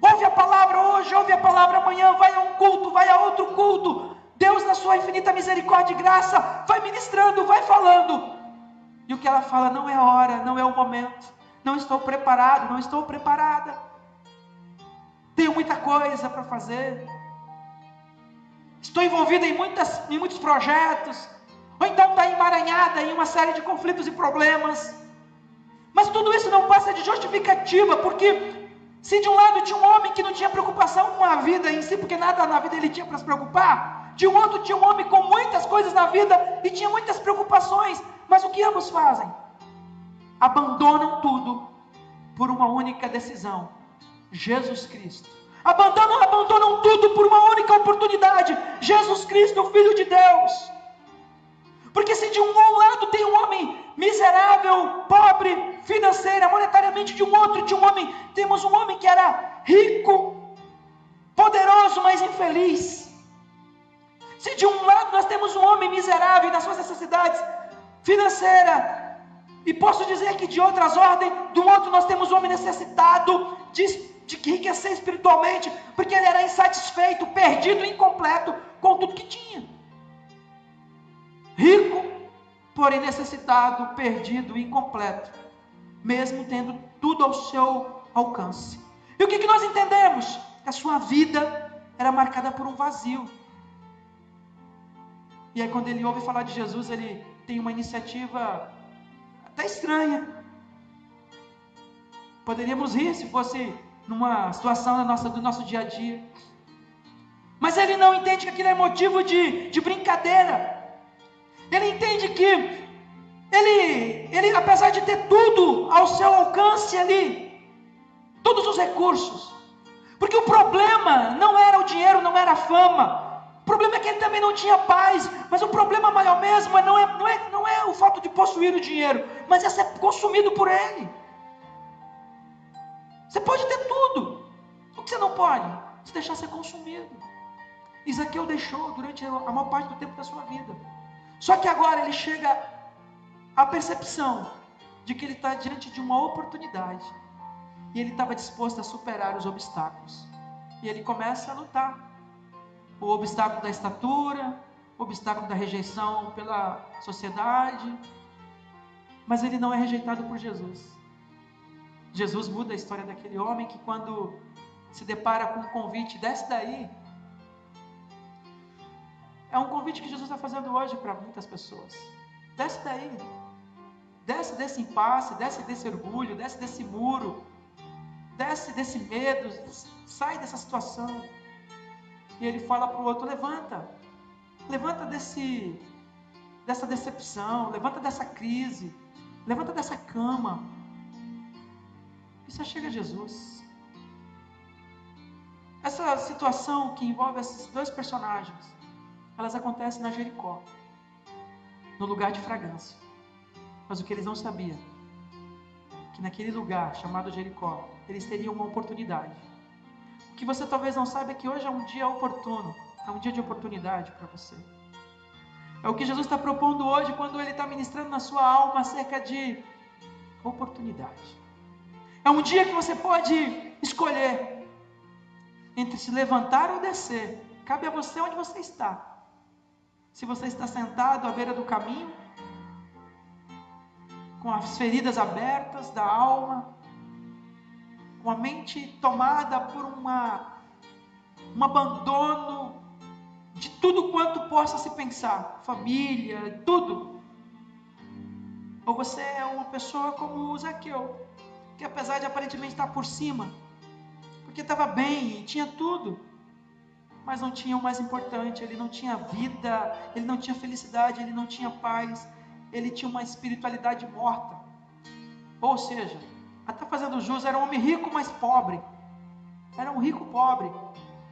A: ouve a palavra hoje, ouve a palavra amanhã, vai a um culto, vai a outro culto, Deus na sua infinita misericórdia e graça vai ministrando, vai falando, e o que ela fala: não é hora, não é o momento, não estou preparado, não estou preparada, tenho muita coisa para fazer, estou envolvida em muitos projetos, ou então está emaranhada em uma série de conflitos e problemas. Mas tudo isso não passa de justificativa, porque se de um lado tinha um homem que não tinha preocupação com a vida em si, porque nada na vida ele tinha para se preocupar, de um outro tinha um homem com muitas coisas na vida e tinha muitas preocupações, mas o que ambos fazem? Abandonam tudo por uma única decisão: Jesus Cristo. Abandonam tudo por uma única oportunidade: Jesus Cristo, o Filho de Deus. Porque se de um lado tem um homem miserável, pobre, financeira, monetariamente, de um homem, temos um homem que era rico, poderoso, mas infeliz. Se de um lado nós temos um homem miserável nas suas necessidades financeiras, e posso dizer que de outras ordens, do outro nós temos um homem necessitado de enriquecer espiritualmente, porque ele era insatisfeito, perdido, incompleto com tudo que tinha. Rico, porém necessitado, perdido, incompleto, mesmo tendo tudo ao seu alcance. E o que nós entendemos? A sua vida era marcada por um vazio. E aí quando ele ouve falar de Jesus, ele tem uma iniciativa até estranha. Poderíamos rir se fosse numa situação do nosso dia a dia. Mas ele não entende que aquilo é motivo de brincadeira. Ele entende que ele, apesar de ter tudo ao seu alcance ali, todos os recursos, porque o problema não era o dinheiro, não era a fama, o problema é que ele também não tinha paz, mas o problema maior mesmo não é o fato de possuir o dinheiro, mas é ser consumido por ele. Você pode ter tudo, o que você não pode? Se deixar ser consumido. Zaqueu deixou durante a maior parte do tempo da sua vida. Só que agora ele chega à percepção de que ele está diante de uma oportunidade. E ele estava disposto a superar os obstáculos. E ele começa a lutar. O obstáculo da estatura, o obstáculo da rejeição pela sociedade. Mas ele não é rejeitado por Jesus. Jesus muda a história daquele homem que quando se depara com um convite, desce daí. É um convite que Jesus está fazendo hoje para muitas pessoas. Desce daí. Desce desse impasse, desce desse orgulho, desce desse muro. Desce desse medo, sai dessa situação. E ele fala para o outro, levanta. Levanta dessa decepção, levanta dessa crise. Levanta dessa cama. E você chega a Jesus. Essa situação que envolve esses dois personagens, elas acontecem na Jericó, no lugar de fragrância. Mas o que eles não sabiam, que naquele lugar chamado Jericó, eles teriam uma oportunidade. O que você talvez não saiba é que hoje é um dia oportuno, é um dia de oportunidade para você. É o que Jesus está propondo hoje, quando Ele está ministrando na sua alma acerca de oportunidade. É um dia que você pode escolher entre se levantar ou descer. Cabe a você onde você está. Se você está sentado à beira do caminho, com as feridas abertas da alma, com a mente tomada por um abandono de tudo quanto possa se pensar, família, tudo. Ou você é uma pessoa como o Zaqueu, que apesar de aparentemente estar por cima, porque estava bem e tinha tudo, mas não tinha o mais importante, ele não tinha vida, ele não tinha felicidade, ele não tinha paz, ele tinha uma espiritualidade morta. Ou seja, até fazendo jus, era um homem rico, mas pobre. Era um rico pobre.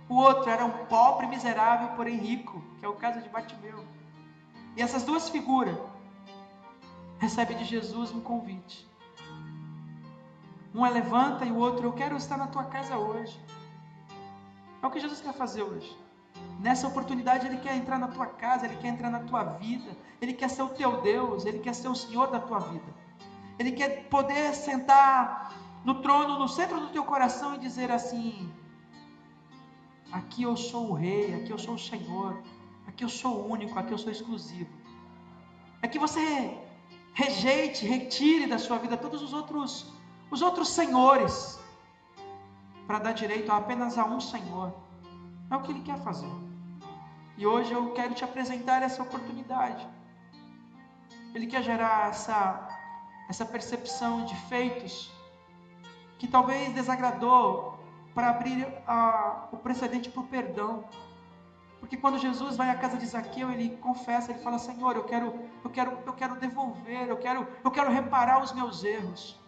A: O outro era um pobre miserável, porém rico, que é o caso de Bartimeu. E essas duas figuras recebem de Jesus um convite. Um é levanta e o outro, eu quero estar na tua casa hoje. É o que Jesus quer fazer hoje. Nessa oportunidade Ele quer entrar na tua casa, Ele quer entrar na tua vida, Ele quer ser o teu Deus, Ele quer ser o Senhor da tua vida. Ele quer poder sentar no trono, no centro do teu coração e dizer assim, aqui eu sou o Rei, aqui eu sou o Senhor, aqui eu sou o único, aqui eu sou exclusivo. É que você rejeite, retire da sua vida todos os outros senhores, para dar direito apenas a um Senhor. É o que Ele quer fazer. E hoje eu quero te apresentar essa oportunidade. Ele quer gerar essa percepção de feitos que talvez desagradou, para abrir o precedente para o perdão. Porque quando Jesus vai à casa de Zaqueu, ele confessa, ele fala, Senhor, eu quero devolver, eu quero reparar os meus erros.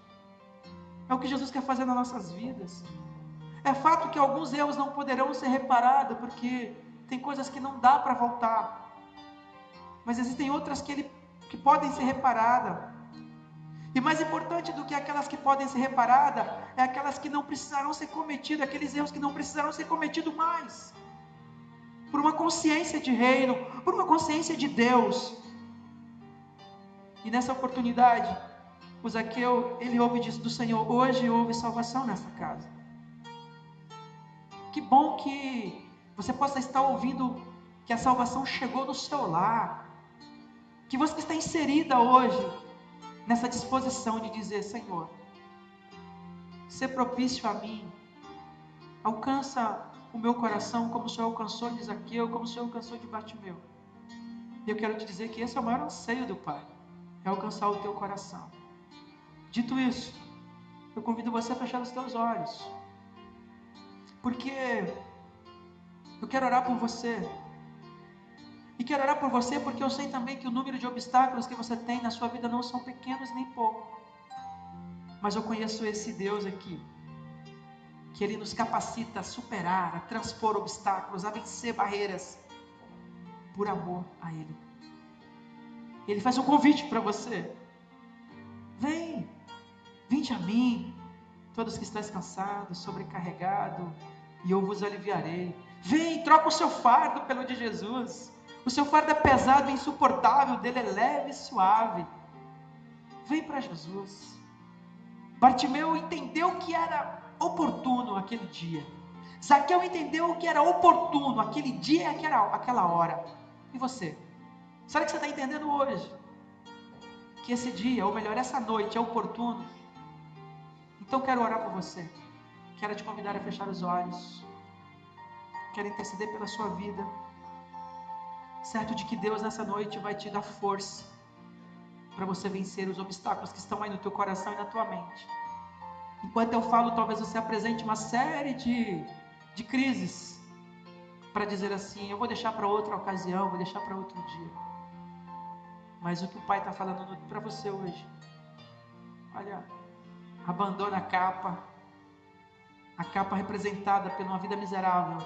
A: É o que Jesus quer fazer nas nossas vidas. É fato que alguns erros não poderão ser reparados, porque tem coisas que não dá para voltar. mas existem outras que podem ser reparadas. E mais importante do que aquelas que podem ser reparadas, é aquelas que não precisarão ser cometidas, aqueles erros que não precisarão ser cometidos mais. Por uma consciência de reino, por uma consciência de Deus. E nessa oportunidade, o Zaqueu, ele ouve do Senhor: hoje houve salvação nessa casa. Que bom que você possa estar ouvindo que a salvação chegou no seu lar. Que você está inserida hoje nessa disposição de dizer: Senhor, ser propício a mim, alcança o meu coração como o Senhor alcançou de Zaqueu, como o Senhor alcançou de Bartimeu. E eu quero te dizer que esse é o maior anseio do Pai, é alcançar o teu coração. Dito isso, eu convido você a fechar os teus olhos, porque eu quero orar por você. E quero orar por você porque eu sei também que o número de obstáculos que você tem na sua vida não são pequenos nem poucos. Mas eu conheço esse Deus aqui, que Ele nos capacita a superar, a transpor obstáculos, a vencer barreiras, por amor a Ele. Ele faz um convite para você: vinde a mim, todos que estáis cansados, sobrecarregados, e eu vos aliviarei. Vem, troca o seu fardo pelo de Jesus. O seu fardo é pesado e insuportável, dele é leve e suave. Vem para Jesus. Bartimeu entendeu que era oportuno aquele dia. Zaqueu entendeu que era oportuno aquele dia e aquela hora. E você? Será que você está entendendo hoje que esse dia, ou melhor, essa noite é oportuno? Então quero orar por você. Quero te convidar a fechar os olhos. Quero interceder pela sua vida. Certo de que Deus nessa noite vai te dar força para você vencer os obstáculos que estão aí no teu coração e na tua mente. Enquanto eu falo, talvez você apresente uma série de crises para dizer assim: eu vou deixar para outra ocasião, vou deixar para outro dia. Mas o que o Pai está falando para você hoje: olha, abandona a capa representada por uma vida miserável,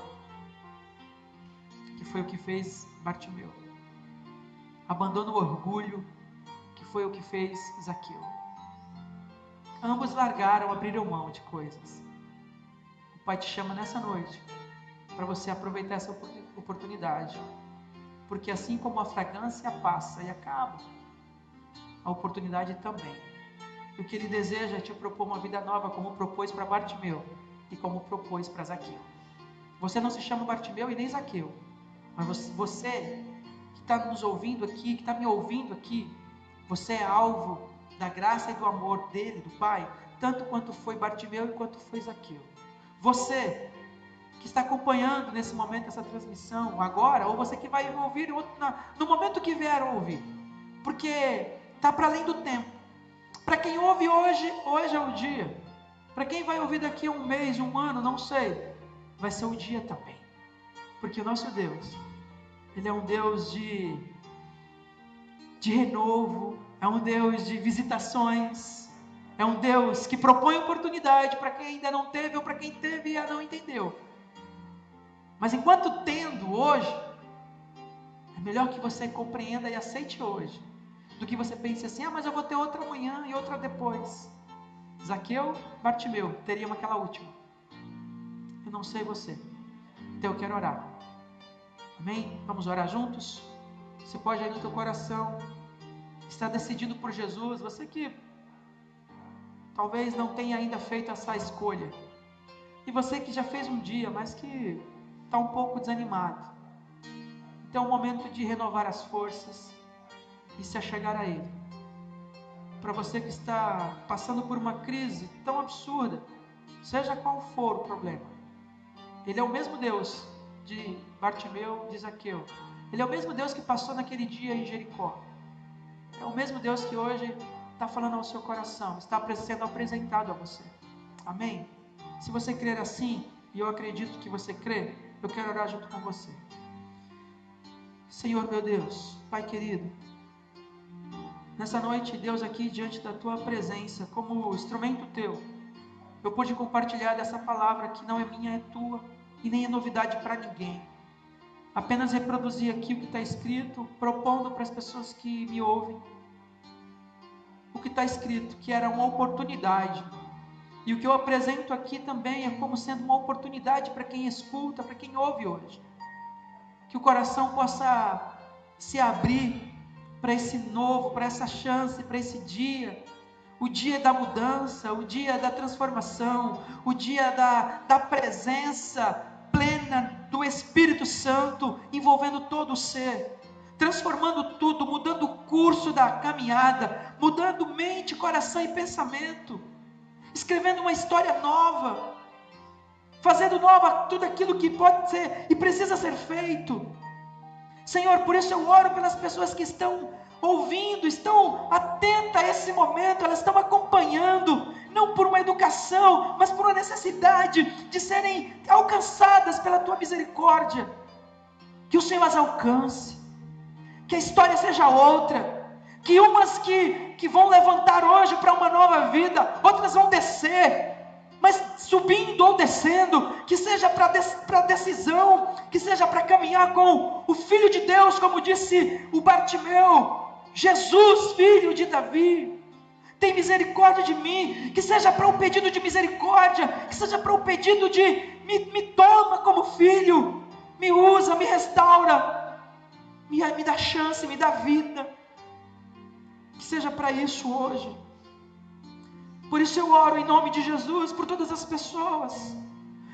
A: que foi o que fez Bartimeu. Abandona o orgulho, que foi o que fez Zaqueu. Ambos largaram, abriram mão de coisas. O Pai te chama nessa noite para você aproveitar essa oportunidade, porque assim como a fragrância passa e acaba, a oportunidade também. E o que Ele deseja é te propor uma vida nova, como propôs para Bartimeu e como propôs para Zaqueu. Você não se chama Bartimeu e nem Zaqueu, mas você que está nos ouvindo aqui, que está me ouvindo aqui, você é alvo da graça e do amor dele, do Pai, tanto quanto foi Bartimeu e quanto foi Zaqueu. Você que está acompanhando nesse momento essa transmissão agora, ou você que vai ouvir no momento que vier a ouvir, porque está para além do tempo. Para quem ouve hoje é o dia. Para quem vai ouvir daqui a um mês, um ano, não sei, vai ser o dia também. Porque o nosso Deus, Ele é um Deus de renovo, é um Deus de visitações, é um Deus que propõe oportunidade para quem ainda não teve ou para quem teve e não entendeu. Mas enquanto tendo hoje, é melhor que você compreenda e aceite hoje, do que você pense assim: mas eu vou ter outra amanhã e outra depois. Zaqueu, Bartimeu, teriam aquela última. Eu não sei você, então eu quero orar. Amém? Vamos orar juntos? Você pode aí no teu coração estar decidido por Jesus, você que talvez não tenha ainda feito essa escolha, e você que já fez um dia, mas que está um pouco desanimado. Então é o momento de renovar as forças e se achegar a Ele. Para você que está passando por uma crise tão absurda, seja qual for o problema, Ele é o mesmo Deus de Bartimeu, de Zaqueu. Ele é o mesmo Deus que passou naquele dia em Jericó. É o mesmo Deus que hoje está falando ao seu coração, está sendo apresentado a você. Amém? Se você crer assim, e eu acredito que você crê, eu quero orar junto com você. Senhor meu Deus, Pai querido, nessa noite, Deus, aqui diante da Tua presença, como instrumento Teu, eu pude compartilhar dessa palavra que não é minha, é Tua, e nem é novidade para ninguém. apenas reproduzir aqui o que está escrito, propondo para as pessoas que me ouvem o que está escrito, que era uma oportunidade. E o que eu apresento aqui também é como sendo uma oportunidade para quem escuta, para quem ouve hoje. Que o coração possa se abrir para esse novo, para essa chance, para esse dia. O dia da mudança, o dia da transformação, o dia da presença plena do Espírito Santo, envolvendo todo o ser, transformando tudo, mudando o curso da caminhada, mudando mente, coração e pensamento, escrevendo uma história nova, fazendo nova tudo aquilo que pode ser e precisa ser feito. Senhor, por isso eu oro pelas pessoas que estão ouvindo, estão atentas a esse momento, elas estão acompanhando, não por uma educação, mas por uma necessidade de serem alcançadas pela Tua misericórdia. Que o Senhor as alcance, que a história seja outra, que umas que vão levantar hoje para uma nova vida, outras vão descer, mas subindo ou descendo, que seja para decisão, que seja para caminhar com o Filho de Deus, como disse o Bartimeu: Jesus, filho de Davi, tem misericórdia de mim, que seja para o pedido de misericórdia, que seja para o pedido de me toma como filho, me usa, me restaura, me dá chance, me dá vida, que seja para isso hoje. Por isso eu oro em nome de Jesus por todas as pessoas.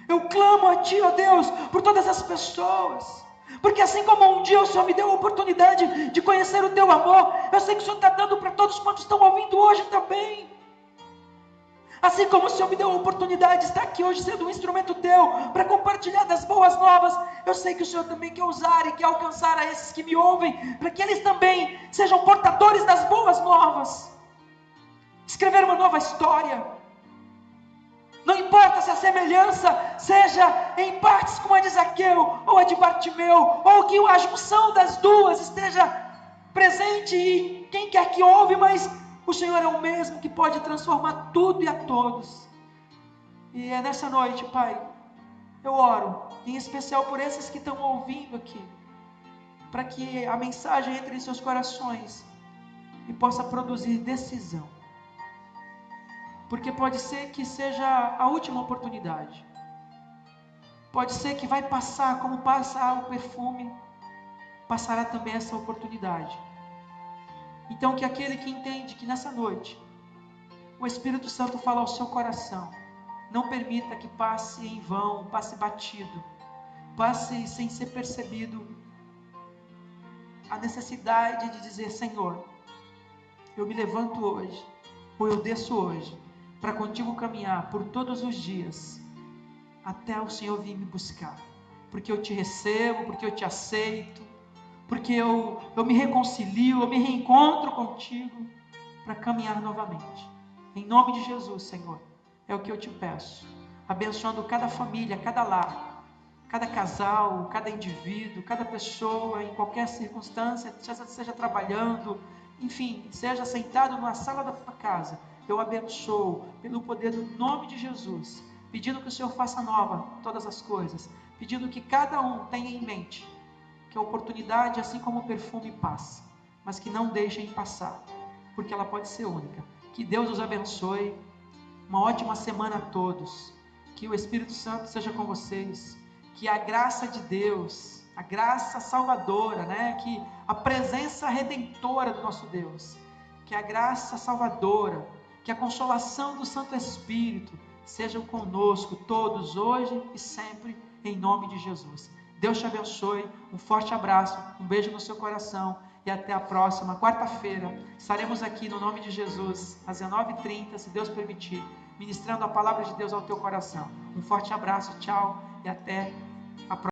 A: Eu clamo a Ti, ó Deus, por todas as pessoas. Porque assim como um dia o Senhor me deu a oportunidade de conhecer o Teu amor, eu sei que o Senhor está dando para todos quantos estão ouvindo hoje também. Assim como o Senhor me deu a oportunidade de estar aqui hoje sendo um instrumento Teu para compartilhar das boas novas, eu sei que o Senhor também quer usar e quer alcançar a esses que me ouvem, para que eles também sejam portadores das boas novas. Escrever uma nova história. Não importa se a semelhança seja em partes como a de Zaqueu ou a de Bartimeu, ou que a junção das duas esteja presente em quem quer que ouve, mas o Senhor é o mesmo que pode transformar tudo e a todos. E é nessa noite, Pai, eu oro em especial por esses que estão ouvindo aqui, para que a mensagem entre em seus corações e possa produzir decisão. Porque pode ser que seja a última oportunidade. Pode ser que vai passar, como passa o perfume, passará também essa oportunidade. Então que aquele que entende que nessa noite o Espírito Santo fala ao seu coração, não permita que passe em vão, passe batido, passe sem ser percebido a necessidade de dizer: Senhor, eu me levanto hoje, ou eu desço hoje, para contigo caminhar por todos os dias, até o Senhor vir me buscar, porque eu te recebo, porque eu te aceito, porque eu me reconcilio, eu me reencontro contigo, para caminhar novamente, em nome de Jesus, Senhor, é o que eu te peço, abençoando cada família, cada lar, cada casal, cada indivíduo, cada pessoa, em qualquer circunstância, seja trabalhando, enfim, seja sentado numa sala da tua casa, eu abençoo pelo poder do nome de Jesus, pedindo que o Senhor faça nova todas as coisas, pedindo que cada um tenha em mente que a oportunidade, assim como o perfume, passa, mas que não deixem passar, porque ela pode ser única. Que Deus os abençoe, uma ótima semana a todos, que o Espírito Santo seja com vocês, que a graça de Deus, a graça salvadora, que a presença redentora do nosso Deus, que a graça salvadora, que a consolação do Santo Espírito sejam conosco todos, hoje e sempre, em nome de Jesus. Deus te abençoe, um forte abraço, um beijo no seu coração e até a próxima quarta-feira. Estaremos aqui no nome de Jesus, às 19h30, se Deus permitir, ministrando a palavra de Deus ao teu coração. Um forte abraço, tchau e até a próxima.